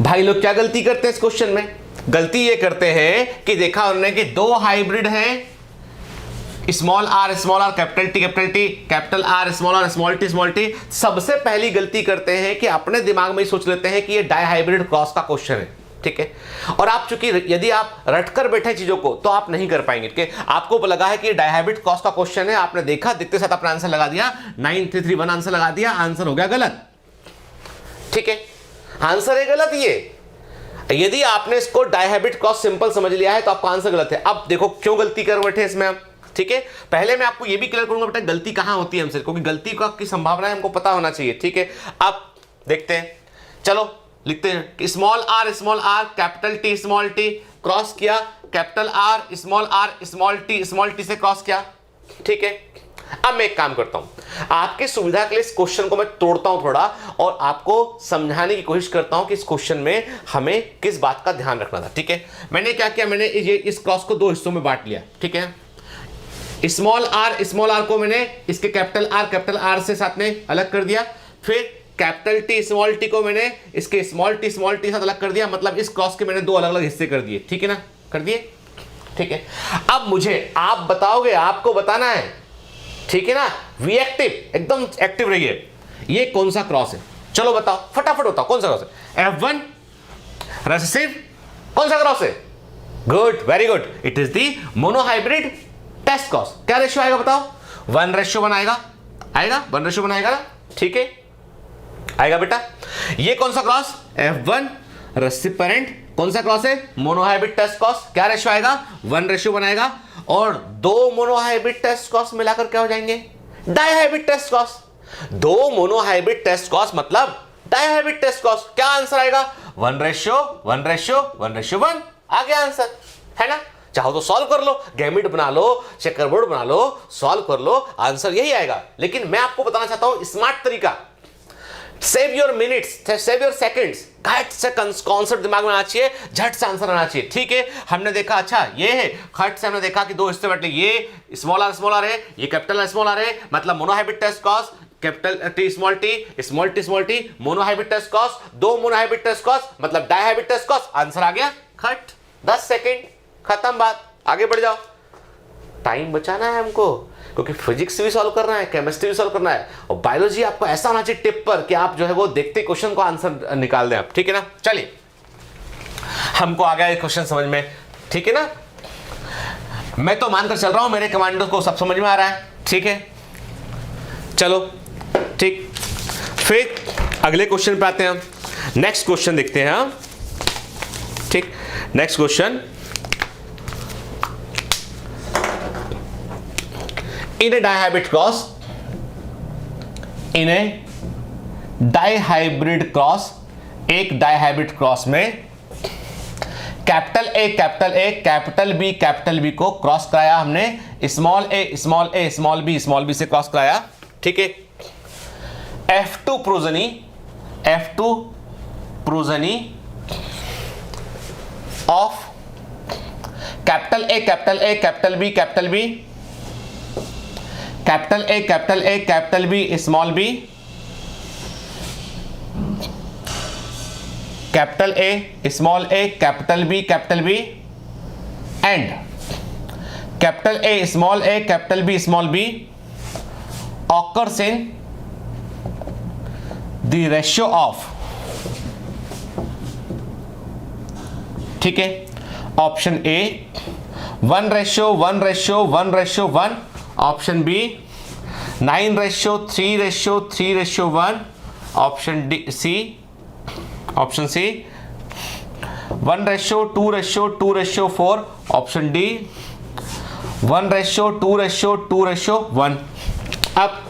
भाई लोग क्या गलती करते हैं इस क्वेश्चन में? गलती ये करते हैं कि देखा उन्होंने कि दो हाइब्रिड हैं, small R capital T, capital R small T. सबसे पहली गलती करते हैं कि अपने दिमाग में ही सोच लेते हैं कि ये डायहाइब्रिड क्रॉस का क्वेश्चन है। ठीक है, और आप चूंकि यदि आप रटकर बैठे चीजों को तो आप नहीं कर पाएंगे। कि आपको लगा है कि डायहाइब्रिड क्रॉस का क्वेश्चन है, आपने देखा, देखते साथ अपना आंसर लगा दिया, 9331 आंसर लगा दिया, आंसर हो गया गलत। ठीक है, आंसर है गलत। ये यदि आपने इसको डायहाइब्रिड क्रॉस सिंपल समझ लिया है तो आपका आंसर गलत है। अब देखो क्यों गलती कर बैठे इसमें हम। ठीक है, पहले मैं आपको ये भी क्लियर करूंगा बेटा गलती कहां होती है हमसे, क्योंकि गलती की संभावना हमको पता होना चाहिए। ठीक है, अब देखते हैं, चलो लिखते हैं कि small R capital T small T cross किया, कैपिटल आर स्मॉल टी से क्रॉस किया। ठीक है, अब मैं एक काम करता हूं, आपकी सुविधा के लिए इस क्वेश्चन को मैं तोड़ता हूं थोड़ा और आपको समझाने की कोशिश करता हूं कि इस क्वेश्चन में हमें किस बात का ध्यान रखना था। ठीक है, मैंने क्या किया, मैंने ये इस क्रॉस को दो हिस्सों में बांट लिया। ठीक है, स्मॉल आर को मैंने इसके कैपिटल आर से साथ में अलग कर दिया, फिर कैपिटल टी स्मॉल टी को मैंने इसके स्मॉल टी साथ अलग कर दिया। मतलब इस क्रॉस के मैंने दो अलग अलग हिस्से कर दिए। ठीक है ना, कर दिए। ठीक है, अब मुझे आप बताओगे, आपको बताना है। ठीक है ना, वी एक्टिव, एकदम एक्टिव रहिए। ये कौन सा क्रॉस है, चलो बताओ, फटाफट बताओ कौन सा क्रॉस है। F1 रेसेसिव, कौन सा क्रॉस है? Good, very good, it is the monohybrid test cross. क्या रेशियो आएगा बताओ? 1:1 आएगा, 1:1 आएगा ना। ठीक है, आएगा बेटा। ये कौन सा क्रॉस? F1 रेसिपिएंट, कौन सा क्रॉस है? Monohybrid test cross. क्या रेशियो आएगा? 1:1 आएगा। और दो मोनोहाइब्रिड टेस्ट क्रॉस मिलाकर क्या हो जाएंगे? Dihybrid test cross. दो मोनोहाइब्रिड टेस्ट क्रॉस मतलब डायहाइब्रिड टेस्ट क्रॉस। क्या आंसर आएगा? 1:1:1:1 आ गया आंसर, है ना। चाहो तो सॉल्व कर लो, गैमिट बना लो, चेकरबोर्ड बना लो, सॉल्व कर लो, आंसर यही आएगा। लेकिन मैं आपको बताना चाहता हूं स्मार्ट तरीका, save your minutes, save your seconds, घट से कॉन्सेप्ट दिमाग में आना चाहिए, झट से आंसर आना चाहिए। ठीक है, हमने देखा, अच्छा ये है, खट से हमने देखा कि दो हिस्से बैठे, ये स्मॉल आर है, ये कैपिटल स्मॉल आर है, मतलब monohybrid test cross, capital T small T monohybrid test cross, दो मोनोहाइब्रिड टेस्ट क्रॉस मतलब डायहाइब्रिड टेस्ट क्रॉस। आंसर आ गया, खट, 10 सेकंड, खत्म बात, आगे बढ़ जाओ। टाइम बचाना है हमको, क्योंकि फिजिक्स भी सॉल्व करना है, केमिस्ट्री भी सॉल्व करना है, और बायोलॉजी आपको ऐसा होना चाहिए टिप पर कि आप जो है वो देखते क्वेश्चन को आंसर निकाल दें आप। ठीक है ना, चलिए हमको आ गया क्वेश्चन समझ में। ठीक है ना, मैं तो मानकर चल रहा हूं मेरे कमांडो को सब समझ में आ रहा है। ठीक है, चलो ठीक, फिर अगले क्वेश्चन पे आते हैं हम। नेक्स्ट क्वेश्चन देखते हैं हम, ठीक। Next question, in a dihybrid cross, in a dihybrid cross, एक डाइहाइब्रिड क्रॉस में कैपिटल ए कैपिटल बी को क्रॉस कराया हमने, स्मॉल ए स्मॉल बी से क्रॉस कराया, ठीक है। F2 progeny of capital A capital B capital B small B, capital A small A capital B and capital A capital B occurs in the ratio of, ठीक है। Option A 1:1:1:1, option B 9:3:3:1, option D C, option C 1:2:2:4, option D 1:2:2:1। अब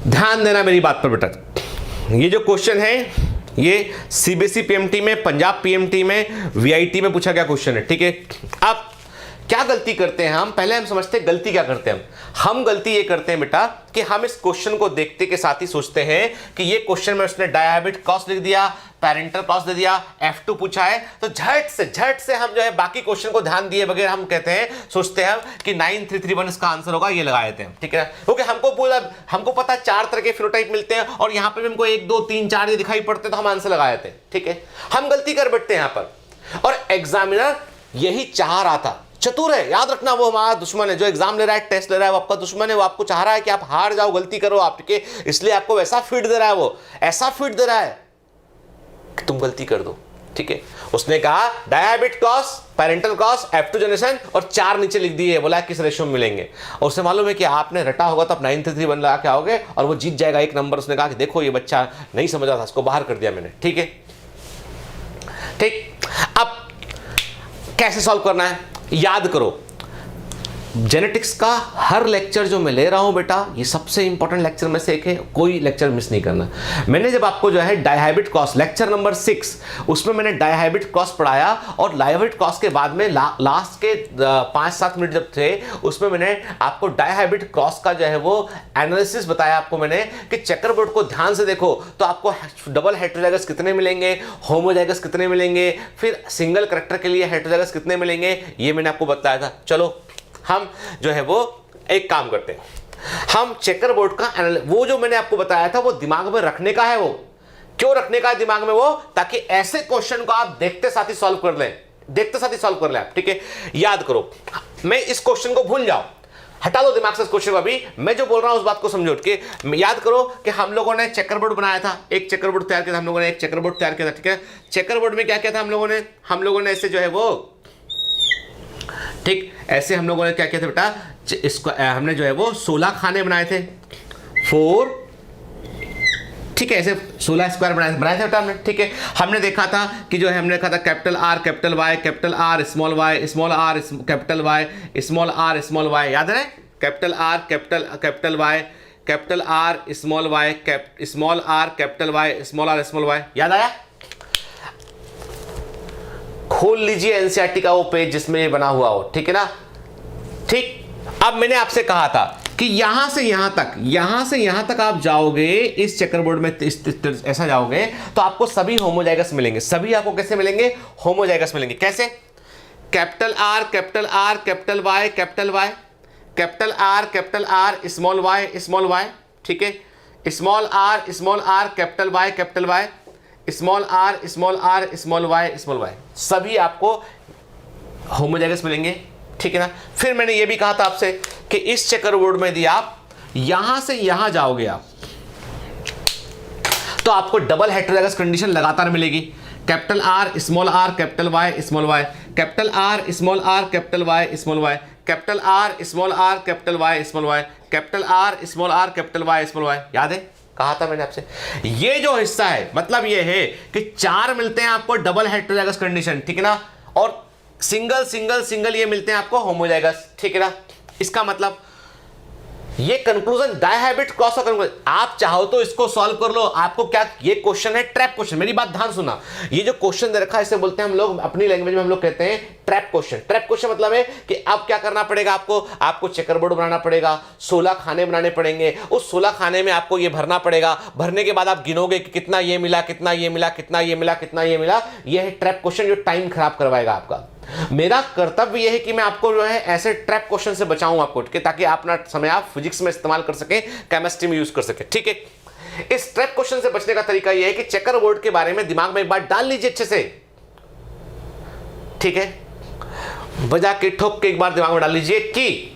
ध्यान देना मेरी बात पर बेटा, ये जो क्वेश्चन है ये सीबीएसई पीएमटी में, पंजाब पीएमटी में, वीआईटी में पूछा गया क्वेश्चन है, ठीक है। अब क्या गलती करते हैं हम, पहले हम समझते हैं गलती क्या करते हैं हम गलती ये करते हैं बेटा कि हम इस क्वेश्चन को देखते के साथ ही सोचते हैं कि ये क्वेश्चन में उसने डायहाइब्रिड क्रॉस लिख दिया, पैरेंटल क्रॉस दे दिया, F2 पूछा है, तो झट से हम जो है बाकी क्वेश्चन को ध्यान दिए बगैर हम कहते हैं, सोचते हैं कि 9331 इसका आंसर होगा, ये लगा देते हैं, ठीक है। क्योंकि हमको पता 4 तरह के फिनोटाइप मिलते हैं और यहाँ पे भी हमको 1 2 3 4 ये दिखाई पड़ते तो हम आंसर लगा देते हैं, ठीक है। हम गलती कर बैठते हैं यहाँ पर, और एग्जामिनर यही चाह रहा था, चतुर है, याद रखना, वो हमारा दुश्मन है, जो एग्जाम ले रहा है, टेस्ट ले रहा है, वो आपका दुश्मन है, वो आपको चाह रहा है कि आप हार जाओ, गलती करो आपके, इसलिए आपको वैसा फीड दे रहा है, वो ऐसा फीड दे रहा है कि तुम गलती कर दो, ठीक है। उसने कहा dihybrid cross, parental cross, F2 generation, और 4 नीचे लिख दिए, बोला किस रेशियो में मिलेंगे, और उसे मालूम है कि आपने रटा होगा तो आप 9331 लगा के आओगे और वो जीत जाएगा 1 नंबर। उसने कहा कि देखो ये बच्चा नहीं समझ रहा था, उसको बाहर कर दिया मैंने, ठीक है, ठीक। अब कैसे सॉल्व करना है, याद करो, जेनेटिक्स का हर लेक्चर जो मैं ले रहा हूं बेटा, ये सबसे इंपॉर्टेंट लेक्चर में से एक है, कोई लेक्चर मिस नहीं करना। मैंने जब आपको जो है डायहाइब्रिड क्रॉस लेक्चर नंबर 6, उसमें मैंने डायहाइब्रिड क्रॉस पढ़ाया, और डायहाइब्रिड क्रॉस के बाद में लास्ट के 5-7 मिनट जब थे, उसमें मैंने आपको डायहाइब्रिड क्रॉस का जो है वो एनालिसिस बताया आपको मैंने कि चेकर बोर्ड को ध्यान से देखो तो आपको डबल हेटेरोजाइगस कितने मिलेंगे, होमोजाइगस कितने मिलेंगे, फिर सिंगल कैरेक्टर के लिए हेटेरोजाइगस कितने मिलेंगे, ये मैंने आपको बताया था। चलो हम जो है वो एक काम करते हैं, हम चेकर बोर्ड का वो जो मैंने आपको बताया था वो दिमाग में रखने का है। वो क्यों रखने का है दिमाग में, वो ताकि ऐसे क्वेश्चन को आप देखते साथ ही सॉल्व कर लें, आप, ठीक है। याद करो, मैं इस क्वेश्चन को भूल जाओ, हटा दो दिमाग से इस क्वेश्चन को, अभी मैं जो बोल रहा हूं उस बात को समझो कि याद करो कि हम लोगों ने चेकर बोर्ड बनाया था, एक चेकर बोर्ड तैयार किया था हम लोगों ने, एक चेकर बोर्ड तैयार किया था, ठीक है। चेकर बोर्ड में क्या किया था हम लोगों ने ऐसे जो है वो, ठीक, ऐसे हम लोगों ने क्या किया था बेटा, इसको हमने जो है वो 16 खाने बनाए थे, 4, ठीक है, ऐसे 16 स्क्वायर बनाए थे बेटा हमने, ठीक है। हमने देखा था कि जो है हमने देखा था capital R capital Y capital R small y small r capital Y small r small y, याद है, capital R capital Y capital R small y small r capital Y small r small y, याद आया। खोल लीजिए NCERT का वो page जिसमें ये बना हुआ हो, ठीक है ना, ठीक। अब मैंने आपसे कहा था कि यहां से यहां तक आप जाओगे इस चेकरबोर्ड में, ऐसा जाओगे तो आपको सभी होमोजाइगस मिलेंगे, सभी आपको कैसे मिलेंगे, होमोजाइगस मिलेंगे। कैसे, capital R capital Y capital Y capital R small y, ठीक है, small r capital Y small r small y, सभी आपको होमोजाइगस मिलेंगे, ठीक है ना। फिर मैंने ये भी कहा था आपसे कि इस चेकर बोर्ड में यदि आप यहां से यहां जाओगे आप, तो आपको डबल हेटेरोजाइगस कंडीशन लगातार मिलेगी, capital R small r capital Y small y capital R small r capital Y small y capital R small r capital Y small y capital R small r capital Y small y, याद है, कहा था मैंने आपसे। ये जो हिस्सा है मतलब ये है कि 4 मिलते हैं आपको डबल हेटेरोजाइगस कंडीशन, ठीक है ना, और सिंगल सिंगल सिंगल ये मिलते हैं आपको होमोजाइगस, ठीक है ना। इसका मतलब ये कंक्लूजन डायहाइब्रिड क्रॉस का कंक्लूजन, आप चाहो तो इसको सॉल्व कर लो। आपको क्या, ये क्वेश्चन है ट्रैप क्वेश्चन, मेरी बात ध्यान सुना। ये जो क्वेश्चन दे रखा है इसे बोलते हैं हम लोग अपनी लैंग्वेज में हम लोग कहते हैं ट्रैप क्वेश्चन। ट्रैप क्वेश्चन मतलब है कि अब क्या करना पड़ेगा आपको चेकर बोर्ड बनाना पड़ेगा, 16 खाने बनाने पड़ेंगे, उस 16 खाने में आपको ये भरना पड़ेगा, भरने के बाद आप गिनोगे कि कितना ये मिला, कितना ये मिला, कितना ये मिला, कितना ये मिला। ये है ट्रैप क्वेश्चन जो टाइम खराब करवाएगा आपका। मेरा कर्तव्य यह है कि मैं आपको जो है ऐसे ट्रैप क्वेश्चन से बचाऊं आपको, ताकि अपना समय आप फिजिक्स में इस्तेमाल कर सकें, केमिस्ट्री में यूज कर सकें, ठीक है। इस ट्रैप क्वेश्चन से बचने का तरीका यह है कि चेकर बोर्ड के बारे में दिमाग में एक बार डाल लीजिए अच्छे से, ठीक है, बजा के ठोक के एक बार दिमाग में डाल लीजिए कि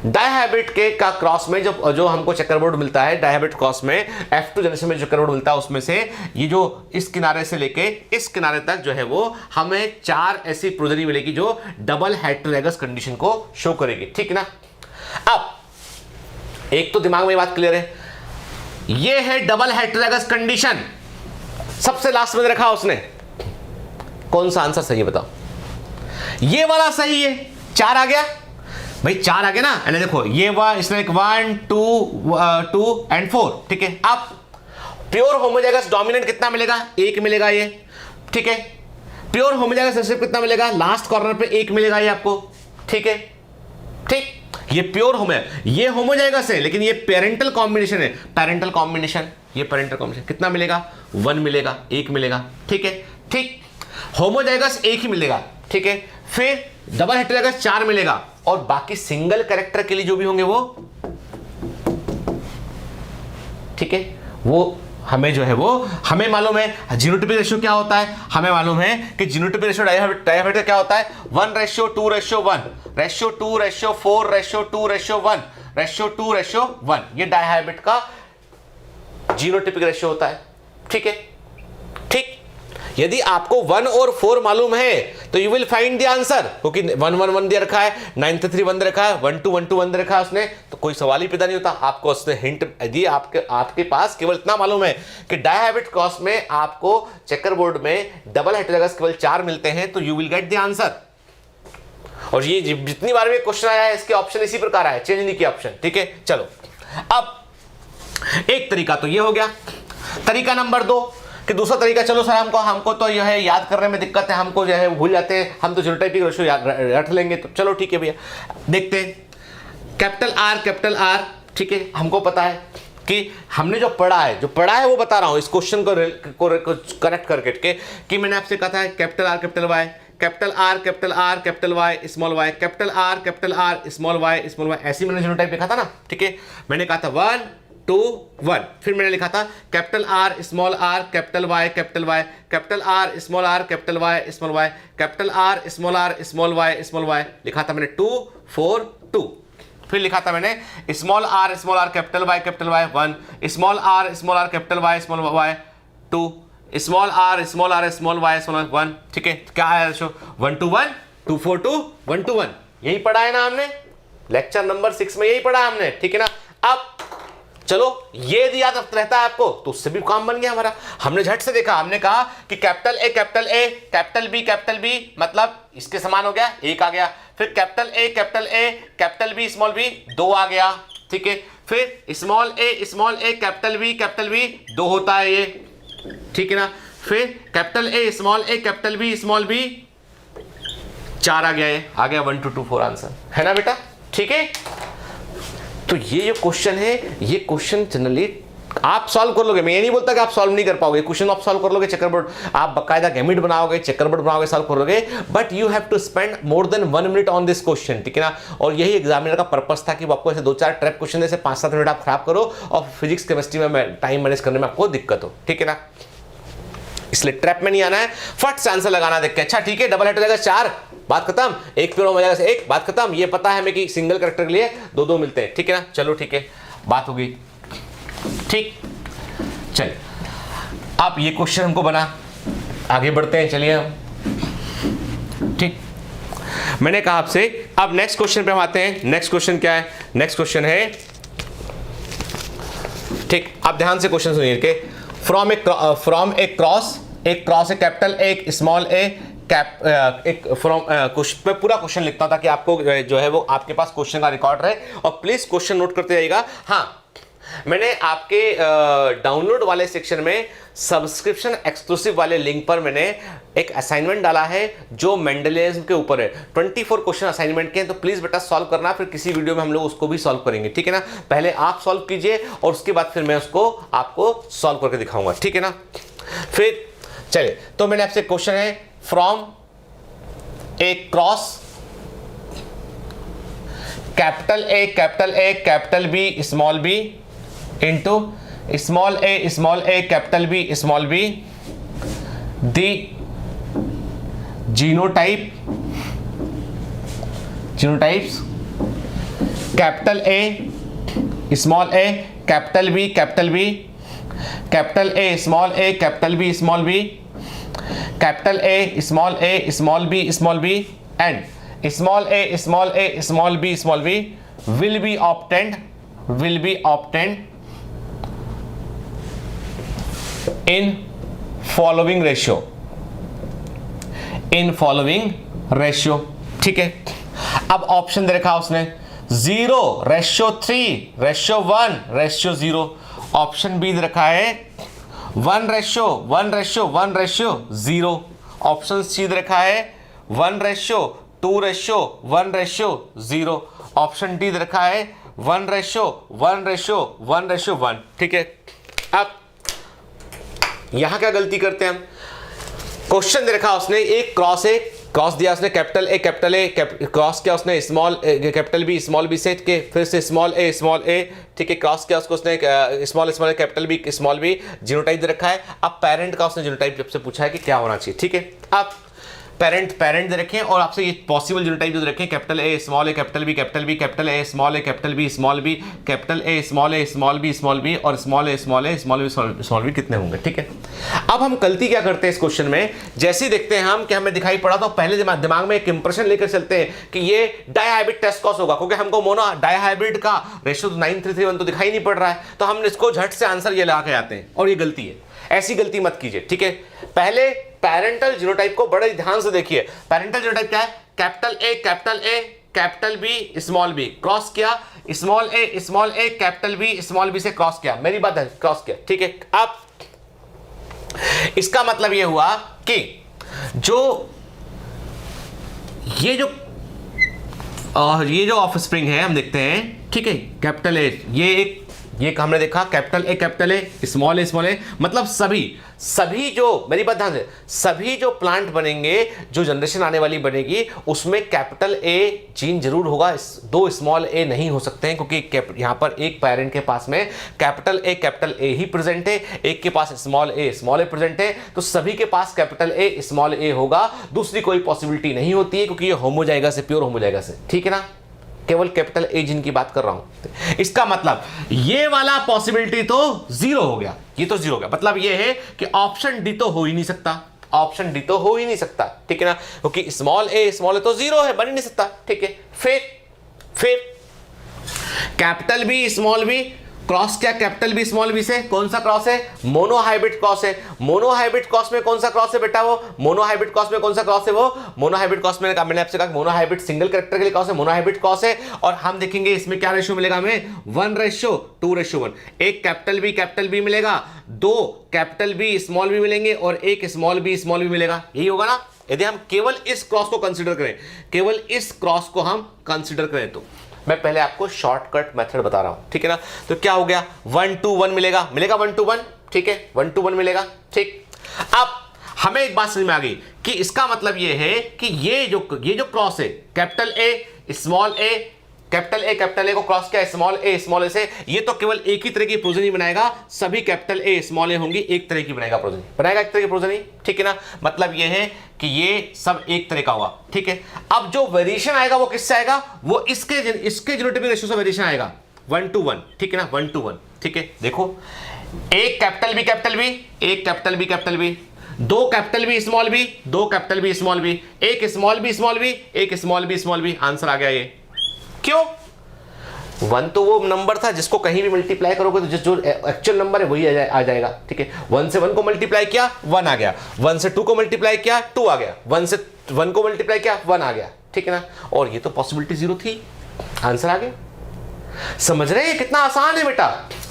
डायहाइब्रिड के का क्रॉस में जो हमको चेकर बोर्ड मिलता है, डायहाइब्रिड क्रॉस में F2 जनरेशन में चेकर बोर्ड मिलता है, उसमें से ये जो इस किनारे से लेके इस किनारे तक जो है वो हमें 4 ऐसी प्रोजनी मिलेगी जो डबल हेटेरोजाइगस कंडीशन को शो करेगी, ठीक ना। अब एक तो दिमाग में ये बात क्लियर है, ये है डबल हेटेरोजाइगस कंडीशन, सबसे लास्ट में रखा उसने। कौन सा आंसर सही है बताओ? ये वाला सही है, 4 आ गया भाई, 4 आ गया ना। एंड देखो ये इसमें 1 2 एंड 4, ठीक है। अब प्योर होमोजाइगस डोमिनेंट कितना मिलेगा? 1 मिलेगा ये, ठीक है। प्योर होमोजाइगस रिसेसिव कितना मिलेगा? लास्ट कॉर्नर पे 1 मिलेगा ये आपको, ठीक है, ठीक। ये प्योर ये होमोजाइगस है लेकिन ये पेरेंटल कॉम्बिनेशन है, पेरेंटल कॉम्बिनेशन, ये पेरेंटल कॉम्बिनेशन कितना मिलेगा? 1 मिलेगा, 1 मिलेगा, ठीक है, ठीक। होमोजाइगस 1 ही मिलेगा, ठीक है। फिर डबल हेटेरोजाइगस 4 मिलेगा, और बाकी सिंगल कैरेक्टर के लिए जो भी होंगे वो, ठीक है, वो हमें जो है वो हमें मालूम है जीनोटाइपिक रेशियो क्या होता है। हमें मालूम है कि जीनोटाइपिक रेशियो डायहाइब्रिड क्या होता है? 1:2:1, (2:4:1, (2:1) ये डायहाइब्रिड का जीनोटाइपिक रेशियो होता है, ठीक है, ठीक। यदि आपको 1 और 4 मालूम है तो you will find the answer, क्योंकि 1 1 1 दे रखा है, 9 3 1 दे रखा है, 1 2 1 2 1 दे रखा है उसने, तो कोई सवाल ही पैदा नहीं होता। आपको उसने हिंट दी, आपके पास केवल इतना मालूम है कि डायहाइब्रिड क्रॉस में आपको चेकर बोर्ड में डबल हेटेरोजाइगस केवल 4 मिलते हैं, तो you will get the answer. और ये जितनी बार भी क्वेश्चन आया है इसके ऑप्शन इसी प्रकार आया, चेंज नहीं किया ऑप्शन, ठीक है। चलो अब एक तरीका तो ये हो गया। तरीका नंबर 2 कि दूसरा तरीका, चलो सर हमको तो यह है याद करने में दिक्कत है, हमको जो है भूल जाते हैं, हम तो जीनोटाइपिक रेशियो रट लेंगे, तो चलो ठीक है भैया, देखते हैं। कैपिटल आर, ठीक है, हमको पता है कि हमने जो पढ़ा है वो बता रहा हूं इस क्वेश्चन को कनेक्ट करके कि मैंने आपसे कहा था capital R capital Y, capital Y small Y, capital R small Y, ऐसे मैंने जीनोटाइप लिखा था ना, ठीक है। मैंने कहा था 1 2 1, फिर मैंने लिखा था capital R small R capital Y, capital R small R capital Y, capital R small Y लिखा था मैंने 2 4 2। फिर लिखा था मैंने small R capital Y 1, small R capital Y 2, small R Y 1, ठीक है। क्या है 1 2 1 2 4 2 1 2 1, यही पढ़ा है ना हमने लेक्चर नंबर 6 में, यही पढ़ा हमने, ठीक है ना। अब चलो ये यदि याद रहता है आपको तो उससे भी काम बन गया हमारा। हमने झट से देखा, हमने कहा कि कैपिटल ए कैपिटल बी मतलब इसके समान हो गया, 1 आ गया। फिर कैपिटल बी स्मॉल बी 2 आ गया, ठीक है। फिर स्मॉल ए कैपिटल बी 2 होता है ये, ठीक है ना। फिर capital A capital B small B 4 आ गया, ये आ गया 1 2 2 4 आंसर, है ना बेटा, ठीक है। तो ये जो क्वेश्चन है, ये क्वेश्चन जनरली आप सॉल्व कर लोगे, मैं ये नहीं बोलता कि आप सॉल्व नहीं कर पाओगे, क्वेश्चन आप सॉल्व कर लोगे, चेकर बोर्ड आप बकायदा गैमिट बनाओगे, चेकर बोर्ड बनाओगे, सॉल्व करोगे, but you have to spend more than 1 minute on this question, ठीक है ना। और यही एग्जामिनर का पर्पस था कि आपको ऐसे 2-4 ट्रैप क्वेश्चन ऐसे 5-7 मिनट आप खराब करो और फिजिक्स केमिस्ट्री में टाइम मैनेज करने में आपको दिक्कत हो, ठीक है ना। इसलिए ट्रैप में नहीं आना है, फट से आंसर लगाना देख के, अच्छा ठीक है डबल हेड हो जाएगा 4, बात खत्म, एक प्योर हो जाएगा 1, बात खत्म। ये पता है हमें कि सिंगल कैरेक्टर के लिए 2-2 मिलते हैं, ठीक है ना। चलो ठीक है, बात हो गई, ठीक। चल अब ये क्वेश्चन हमको बना, आगे बढ़ते हैं, चलिए हम, ठीक। मैंने कहा आपसे अब नेक्स्ट क्वेश्चन पे हम आते हैं। नेक्स्ट क्वेश्चन क्या है? नेक्स्ट क्वेश्चन है ठीक, आप ध्यान से क्वेश्चन सुनिए के। फ्रॉम ए क्रॉस, एक क्रॉस है कैपिटल ए, एक स्मॉल ए, एक फ्रॉम मैं पूरा क्वेश्चन लिखता हूं ताकि आपको जो है वो आपके पास क्वेश्चन का रिकॉर्ड रहे, और प्लीज क्वेश्चन नोट करते जाइएगा। हाँ, मैंने आपके डाउनलोड वाले सेक्शन में सब्सक्रिप्शन एक्सक्लूसिव वाले लिंक पर मैंने एक असाइनमेंट डाला है जो मेंडलिज्म के ऊपर है। 24 क्वेश्चन असाइनमेंट के हैं, तो प्लीज बेटा सॉल्व करना, फिर किसी वीडियो में हम लोग उसको भी सॉल्व करेंगे, ठीक है ना। पहले आप सॉल्व कीजिए और उसके बाद फिर मैं उसको आपको सॉल्व करके दिखाऊंगा, ठीक है ना। फिर चलिए, तो मैंने आपसे क्वेश्चन है, from a cross capital A capital B small B into small A capital B small B, the genotypes capital A small A capital B capital A small B capital A small B and small B will be obtained in following ratio, ठीक है। अब option दे रखा उसने 0:3:1:0, option B दे रखा है 1:1:1:0, option C दे रखा है 1:2:1:0, ऑप्शन डी दे रखा है 1:1:1:1, ठीक है। अब यहां क्या गलती करते हैं हम, क्वेश्चन दे रखा उसने एक क्रॉस दिया उसने कैपिटल ए क्रॉस किया उसने small capital B small B से के, फिर से स्मॉल ए ठीक है, क्रॉस किया उसको उसने small capital B small B, genotype दे रखा है। अब पेरेंट का उसने जीनोटाइप जब से पूछा है कि क्या होना चाहिए, ठीक है। अब पेरेंट दे रखे हैं और आपसे ये पॉसिबल जीनोटाइप जो दे रखे हैं, capital A small A capital B capital A small A capital B small B capital A small B और स्मॉल ए स्मॉल बी कितने होंगे, ठीक है। अब हम गलती क्या करते हैं इस क्वेश्चन में, जैसे ही देखते हैं हम कि हमें दिखाई पड़ा तो पहले दिमाग में एक इंप्रेशन लेकर चलते हैं कि ये डायहाइब्रिड टेस्ट कॉस होगा, क्योंकि हमको मोनो डायहाइब्रिड का रेशियो 9:3:1 तो दिखाई नहीं पड़ रहा है, तो हम इसको झट से आंसर ये लगा के आते हैं, और ये गलती है। ऐसी गलती मत कीजिए, ठीक है। पहले पैरेंटल जीनोटाइप को बड़े ध्यान से देखिए। पैरेंटल जीनोटाइप क्या है, capital A capital B small B, cross किया small A capital B small B से क्रॉस किया, मेरी बात है, क्रॉस किया, ठीक है। अब इसका मतलब यह हुआ कि ये जो ऑफस्प्रिंग है हम देखते हैं, ठीक है, कैपिटल ए, ये हमने देखा कैपिटल ए स्मॉल ए, मतलब सभी जो, मेरी बात ध्यान से, सभी जो प्लांट बनेंगे, जो जनरेशन आने वाली बनेगी, उसमें कैपिटल ए जीन जरूर होगा, दो स्मॉल ए नहीं हो सकते हैं, क्योंकि यहां पर एक पेरेंट के पास में कैपिटल ए ही प्रेजेंट है, एक के पास स्मॉल ए प्रेजेंट है, तो सभी के पास कैपिटल ए स्मॉल ए होगा, दूसरी कोई पॉसिबिलिटी नहीं होती है, क्योंकि ये होमोजाइगस से, प्योर होमोजाइगस है, ठीक है ना। केवल कैपिटल ए जिन की बात कर रहा हूं, इसका मतलब ये वाला पॉसिबिलिटी तो जीरो हो गया, ये तो जीरो हो गया, मतलब ये है कि ऑप्शन डी तो हो ही नहीं सकता, ठीक है ना, क्योंकि स्मॉल ए तो जीरो है, बन ही नहीं सकता, ठीक है। फिर capital B small B cross क्या, कैपिटल बी स्मॉल बी से, कौन सा क्रॉस है, मोनोहाइब्रिड क्रॉस है। मोनोहाइब्रिड क्रॉस में कौन सा क्रॉस है बेटा, वो मोनोहाइब्रिड क्रॉस में कौन सा क्रॉस है, वो मोनोहाइब्रिड क्रॉस में मैंने आपसे कहा मोनोहाइब्रिड सिंगल कैरेक्टर के लिए क्रॉस है, मोनोहाइब्रिड क्रॉस है। और हम देखेंगे इसमें क्या रेशियो मिलेगा हमें, 1:2:1, एक कैपिटल बी मिलेगा, दो कैपिटल बी स्मॉल बी मिलेंगे, और एक स्मॉल बी मिलेगा, यही होगा ना। यदि हम केवल इस क्रॉस को कंसिडर करें, तो मैं पहले आपको शॉर्टकट मेथड बता रहा हूं, ठीक है ना। तो क्या हो गया, 1:1 मिलेगा 1:1, ठीक है, 1:1 मिलेगा, ठीक। अब हमें एक बात समझ में आ गई कि इसका मतलब यह है कि ये जो क्रॉस है, capital A small A capital A को क्रॉस किया स्मॉल ए से, ये तो केवल एक ही तरह की प्रोजेनी बनाएगा, सभी कैपिटल ए स्मॉल ए होंगी, एक तरह की बनाएगा एक तरह की प्रोजेनी, ठीक है ना। मतलब ये है कि ये सब एक तरह का होगा, ठीक है। अब जो वेरिएशन आएगा वो किससे आएगा, वो इसके जीनोटाइपिक रेशियो से वेरिएशन आएगा, 1:1, ठीक है ना, 1:1, ठीक है। देखो, एक कैपिटल बी एक कैपिटल बी दो कैपिटल बी स्मॉल बी एक स्मॉल बी एक स्मॉल बी, आंसर आ गया ये। क्यों, 1 तो वो नंबर था जिसको कहीं भी मल्टीप्लाई करोगे तो जो एक्चुअल नंबर है वही आ जाएगा, ठीक है। 1 से 1 को मल्टीप्लाई किया 1 आ गया, 1 से 2 को मल्टीप्लाई किया 2 आ गया, 1 से 1 को मल्टीप्लाई किया 1 आ गया, ठीक है ना। और ये तो पॉसिबिलिटी 0 थी, आंसर आ गया। समझ रहे हैं कितना आसान है बेटा,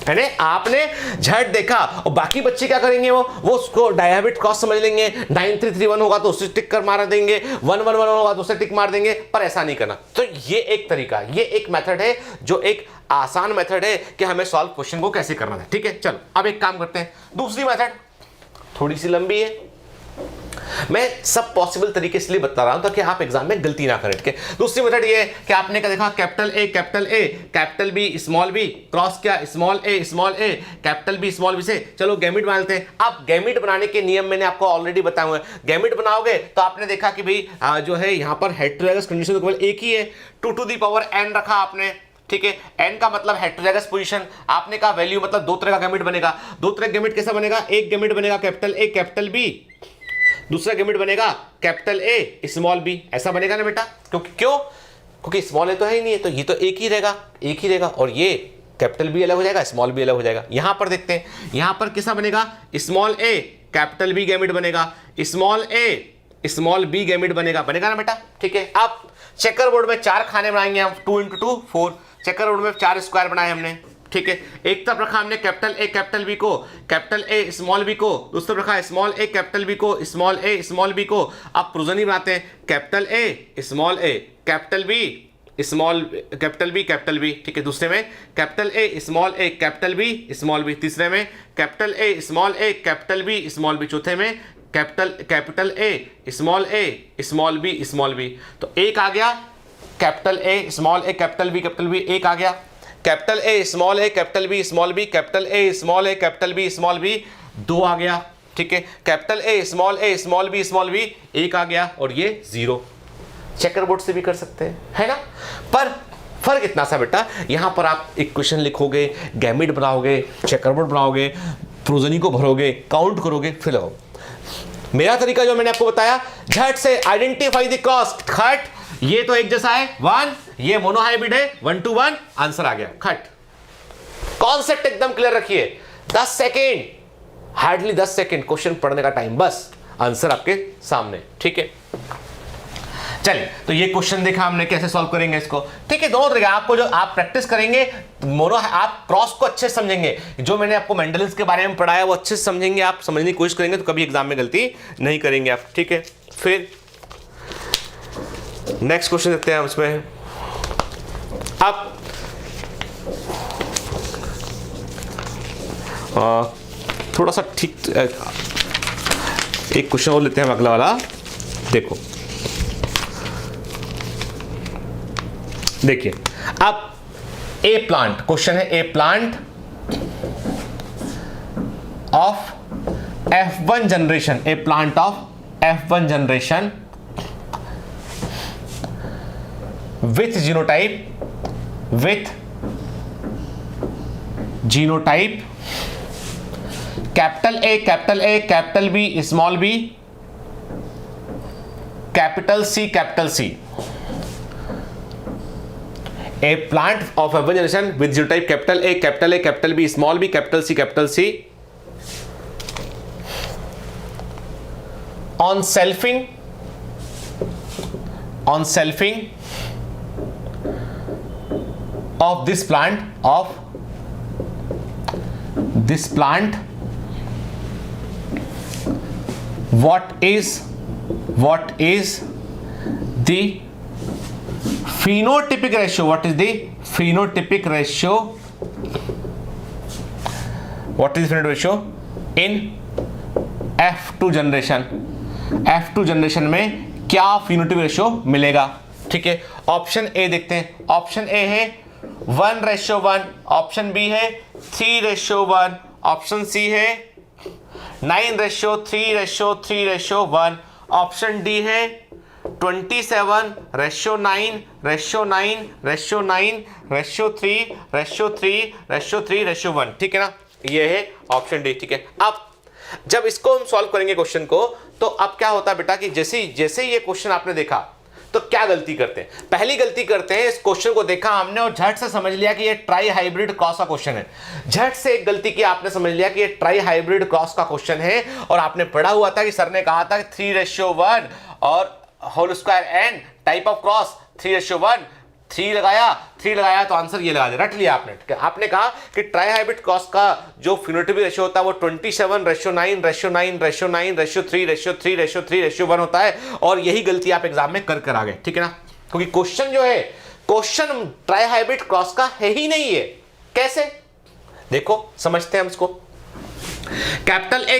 है ना। आपने झट देखा और बाकी बच्चे क्या करेंगे, वो उसको डायहाइब्रिड क्रॉस समझ लेंगे, 9331 होगा तो उससे टिक कर मार देंगे, 111 होगा तो उससे टिक मार देंगे, पर ऐसा नहीं करना। तो ये एक तरीका, ये एक मेथड है जो एक आसान मेथड है कि हमें सॉल्व क्वेश्चन को कैसे करना है, ठीक है। चलो अब एक काम करते हैं, दूसरी मेथड थोड़ी सी लंबी है, मैं सब पॉसिबल तरीके इसलिए बता रहा हूं ताकि आप एग्जाम में गलती ना करें, ठीक है। दूसरी मेथड ये है कि आपने क्या देखा, capital A capital B small B cross किया small A capital B small B से चलो गैमिट बना लेते हैं। अब गैमिट बनाने के नियम मैंने आपको ऑलरेडी बताए हुए हैं। गैमिट बनाओगे तो आपने देखा कि भाई जो है यहां पर हेटेरोजाइगस कंडीशन तो केवल एक ही है, 2 टू द पावर n रखा आपने, ठीक है। n का मतलब हेटेरोजाइगस पोजीशन, आपने कहा वैल्यू मतलब दो तरह का गैमिट बनेगा। दो तरह का गैमिट कैसा बनेगा, एक गैमिट बनेगा कैपिटल ए कैपिटल बी, दूसरा गैमिट बनेगा कैपिटल ए स्मॉल बी, ऐसा बनेगा ना बेटा। क्योंकि स्मॉल ए तो है ही नहीं है, तो ये तो एक ही रहेगा और ये कैपिटल बी अलग हो जाएगा, स्मॉल बी अलग हो जाएगा। यहां पर देखते हैं, यहां पर कैसा बनेगा, small A capital B gamete बनेगा, small A small B gamete बनेगा ना बेटा, ठीक है। अब चेकर बोर्ड में 4 खाने बनाएंगे हम, 2 × 2 4, चेकर बोर्ड में 4 स्क्वायर बनाए हमने, ठीक है। एक तरफ रखा हमने कैपिटल ए कैपिटल बी को, कैपिटल ए स्मॉल बी को, दूसरी तरफ रखा स्मॉल ए कैपिटल बी को, स्मॉल ए स्मॉल बी को। अब प्रोजनी बनाते हैं, capital A small A capital B small capital B, ठीक है। दूसरे में capital A small A capital B small B, तीसरे में capital A small A capital B small B, चौथे में कैपिटल ए स्मॉल बी। तो एक आ गया capital A small A capital B, एक आ गया capital A small A capital B small B, capital A small A capital B small B, 2 आ गया, ठीक है। कैपिटल ए स्मॉल बी, 1 आ गया और ये 0। चेकर बोर्ड से भी कर सकते हैं, है ना। पर फर्क इतना सा बेटा, यहां पर आप इक्वेशन लिखोगे, गैमिट बनाओगे, चेकर बोर्ड बनाओगे, प्रोजनी को भरोगे, काउंट करोगे, फिर लगाओ। मेरा तरीका जो मैंने आपको बताया, झट से आइडेंटिफाई द क्रॉस, खट ये तो एक जैसा है 1, ये मोनोहाइब्रिड है 1 to 1, आंसर आ गया, खट। कॉन्सेप्ट एकदम क्लियर रखिए, 10 सेकेंड, हार्डली 10 सेकेंड क्वेश्चन पढ़ने का टाइम, बस आंसर आपके सामने, ठीक है। चलिए, तो ये क्वेश्चन देखा हमने कैसे सॉल्व करेंगे इसको, ठीक है। दोनों तरीके आपको, जो आप प्रैक्टिस करेंगे मोनो, आप क्रॉस को अच्छे से समझेंगे, जो मैंने आपको मेंडलिन्स के बारे में पढ़ाया वो अच्छे से समझेंगे, आप समझने की कोशिश करेंगे तो कभी एग्जाम में गलती नहीं करेंगे आप, ठीक है। फिर नेक्स्ट क्वेश्चन देखते हैं हम इसमें। अब थोड़ा सा ठीक एक क्वेश्चन और लेते हैं हम, अगला वाला देखो। देखिए अब ए प्लांट, क्वेश्चन है a plant of F1 generation, a plant of F1 generation with genotype capital A capital B small B, capital C a plant of F1 generation with genotype capital A capital B small b capital C on selfing of this plant what is the phenotypic ratio, in F2 generation में क्या phenotypic ratio मिलेगा, ठीक है। Option ए देखते हैं, option A है 1:1, option B है 3:1, option C है 9:3:1, ऑप्शन डी है 27:9:3:1, ठीक है ना। ये है ऑप्शन डी, ठीक है। अब जब इसको हम सॉल्व करेंगे क्वेश्चन को, तो अब क्या होता है बेटा कि जैसे ये क्वेश्चन आपने देखा, तो क्या गलती करते हैं? पहली गलती करते हैं, इस क्वेश्चन को देखा हमने और झट से समझ लिया कि ये ट्राई हाइब्रिड क्रॉस का क्वेश्चन है। झट से एक गलती की, आपने समझ लिया कि ये ट्राई हाइब्रिड क्रॉस का क्वेश्चन है और आपने पढ़ा हुआ था कि सर ने कहा था 3:1 और whole square N type of cross 3:1, 3 लगाया तो आंसर ये लगा दिया, रट लिया आपने। आपने कहा कि ट्राई हाइब्रिड क्रॉस का जो फिनोटाइपिक रेशियो होता है वो 27:9:9:3:3:3:1 होता है और यही गलती आप एग्जाम में कर आ गए, ठीक है ना? क्योंकि क्वेश्चन जो है, क्वेश्चन ट्राई हाइब्रिड क्रॉस का है ही नहीं है। कैसे? देखो समझते हैं हम इसको। Capital A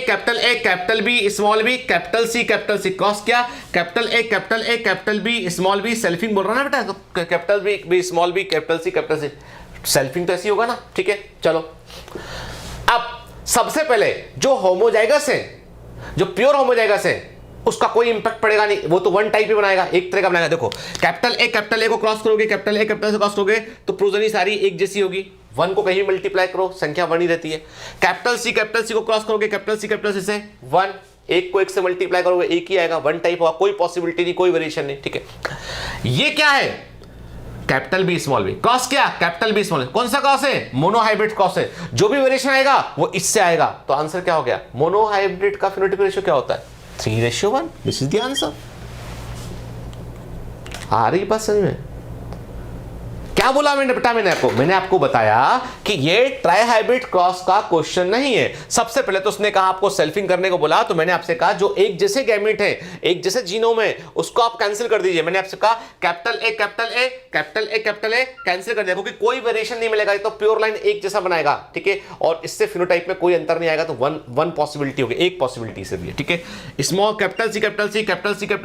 capital B small B capital C cross क्या? Capital A capital B small B, selfing बोल रहा ना बेटा, तो capital B small B capital C selfing तो ऐसी होगा ना, ठीक है? चलो अब सबसे पहले जो होमोजाइगस है, जो प्योर होमोजाइगस है, उसका कोई इंपैक्ट पड़ेगा नहीं, वो तो वन टाइप ही बनाएगा, एक तरह का बनाएगा। देखो कैपिटल ए को क्रॉस करोगे, कैपिटल ए कैपिटल से क्रॉस करोगे तो प्रोजनी सारी एक जैसी होगी। 1 को कहीं मल्टीप्लाई करो, संख्या 1 ही रहती है। कैपिटल सी को क्रॉस करोगे, कैपिटल सी से 1, एक को एक से मल्टीप्लाई करोगे एक ही आएगा, वन टाइप होगा, कोई पॉसिबिलिटी नहीं, कोई वेरिएशन नहीं, ठीक है? ये क्या है? Capital B small B cross क्या? कैपिटल बी स्मॉल, कौन सा क्रॉस है? मोनोहाइब्रिड क्रॉस है। जो भी वेरिएशन आएगा वो इससे आएगा, तो आंसर क्या हो गया? मोनोहाइब्रिड का फिनोटाइपिक रेशियो क्या होता है? 3:1। This is the answer. आ रही बात समझ में? क्या बोला मैंने आपको बताया कि ये ट्राई हाइब्रिड क्रॉस का क्वेश्चन नहीं है। सबसे पहले तो उसने कहा आपको सेल्फिंग करने को बोला, तो मैंने आपसे कहा जो एक जैसे गैमेट है, एक जैसे जीनोम है, उसको आप कैंसिल कर दीजिए। मैंने आपसे कहा कैपिटल ए कैंसिल कर दिया, क्योंकि कोई वेरिएशन नहीं मिलेगा, तो प्योर लाइन एक जैसा बनाएगा, ठीक है? और इससे फिनोटाइप में कोई अंतर नहीं आएगा, तो वन पॉसिबिलिटी होगी, एक पॉसिबिलिटी से भी है, ठीक है? स्मॉल कैपिटल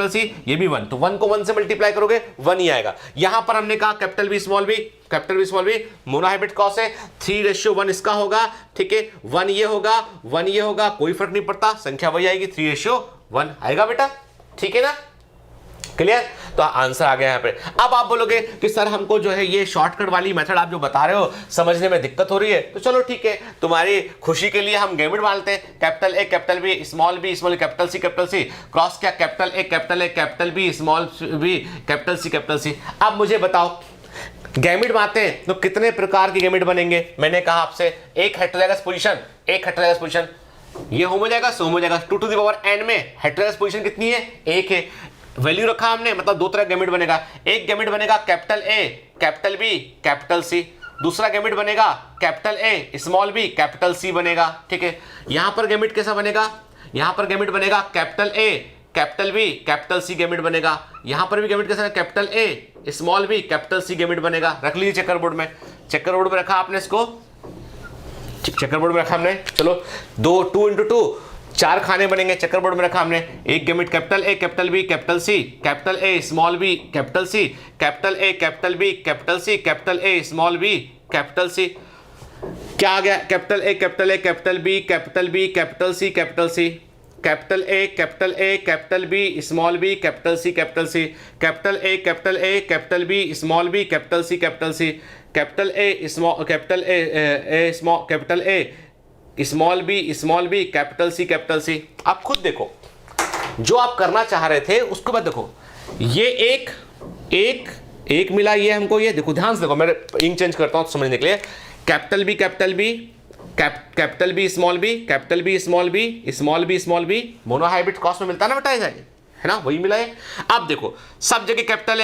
सी ये भी 1, तो 1 को 1 से मल्टीप्लाई करोगे 1 ही आएगा। यहां पर हमने कहा capital B small B monohybrid cross है, 3:1 इसका होगा, ठीक है? 1 ये होगा, कोई फर्क नहीं पड़ता, संख्या वही आएगी, 3:1 आएगा बेटा, ठीक है ना? क्लियर? तो आंसर आ गया यहाँ पे। अब आप बोलोगे कि सर हमको जो है ये शॉर्टकट वाली मेथड आप जो बता रहे हो समझने में दिक्कत हो रही है, तो चलो ठीक है, तुम्हारी खुशी के लिए हम गैमेट डालते हैं। Capital A capital B small capital C cross क्या? Capital A capital B small B capital C. अब मुझे बताओ गैमेट बनाते हैं तो कितने प्रकार के गैमेट बनेंगे? मैंने कहा आपसे एक हेटेरोजाइगस पोजीशन, ये homozygous 2 to the power n में हेटेरोजाइगस पोजीशन कितनी है? 1 है। वैल्यू रखा हमने, मतलब 2 तरह गैमेट बनेगा। एक गैमेट बनेगा capital A capital B capital C, दूसरा गैमेट बनेगा capital A small B capital C बनेगा, ठीक है? यहां पर गैमेट कैसा बनेगा? यहां पर गैमेट बनेगा capital A capital B capital C gamete बनेगा। यहां पर भी गैमेट कैसा है? Capital A small B capital C gamete बनेगा। रख लीजिए चेकर बोर्ड में रखा आपने इसको, चेकर बोर्ड में रखा हमने। चलो 2 into 2 4 खाने बनेंगे, चेकर बोर्ड में रखा हमने। एक gamete capital A capital B capital C, capital A small B capital C, capital A capital B capital C, capital A small B capital C. क्या आ गया? Capital A capital B capital C capital C, capital A capital B small B capital C, capital B small B capital C, capital A small B capital C. आप खुद देखो जो आप करना चाह रहे थे उसके बाद देखो, ये एक मिला, ये हमको, ये देखो ध्यान से देखो, मैं इंक चेंज करता हूं समझने के लिए। Capital B small B monohybrid cross में मिलता है ना बेटा, है ना? वही मिला है। अब देखो सब जगह कैपिटल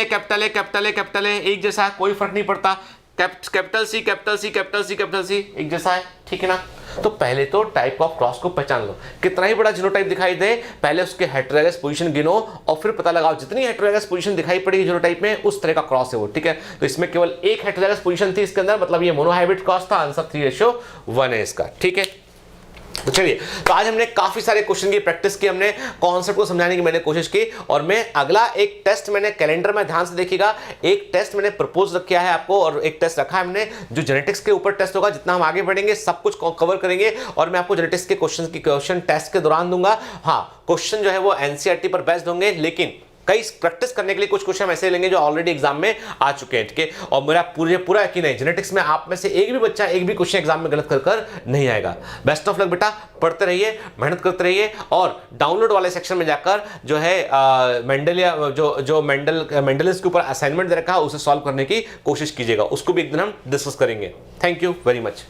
ए एक जैसा, कोई फर्क नहीं पड़ता। कैपिटल सी एक जैसा है, ठीक है ना? तो पहले तो टाइप ऑफ क्रॉस को पहचान लो। कितना ही बड़ा जीनोटाइप दिखाई दे, पहले उसके हेटेरोजाइगस पोजीशन गिनो और फिर पता लगाओ जितनी हेटेरोजाइगस पोजीशन दिखाई पड़ेगी जीनोटाइप में उस तरह का क्रॉस है वो, ठीक है? तो इसमें केवल एक हेटेरोजाइगस पोजीशन थी इसके अंदर, मतलब ये मोनोहाइब्रिड क्रॉस था। आंसर 3:1 है इसका, ठीक है? तो चलिए, तो आज हमने काफी सारे क्वेश्चन की प्रैक्टिस की, हमने कॉन्सेप्ट को समझाने की मैंने कोशिश की, और मैं अगला एक टेस्ट मैंने कैलेंडर में, ध्यान से देखिएगा, एक टेस्ट मैंने प्रपोज किया है आपको, और एक टेस्ट रखा है हमने जो जेनेटिक्स के ऊपर टेस्ट होगा। जितना हम आगे बढ़ेंगे सब कुछ कवर करेंगे और मैं आपको जेनेटिक्स के क्वेश्चन टेस्ट के दौरान दूंगा। हाँ, क्वेश्चन जो है वो एनसीईआरटी पर बेस्ड होंगे, लेकिन कई प्रैक्टिस करने के लिए कुछ क्वेश्चन ऐसे लेंगे जो ऑलरेडी एग्जाम में आ चुके हैं, ठीक है। और मेरा पूरा यकीन है जेनेटिक्स में आप में से एक भी बच्चा एक भी क्वेश्चन एग्जाम में गलत कर नहीं आएगा। बेस्ट ऑफ लक बेटा, पढ़ते रहिए, मेहनत करते रहिए, और डाउनलोड वाले सेक्शन में जाकर जो है मेंडल या जो मेंडलिस्ट के ऊपर असाइनमेंट दे रखा है उसे सॉल्व करने की कोशिश कीजिएगा। उसको भी एक दिन हम डिस्कस करेंगे। Thank you very much.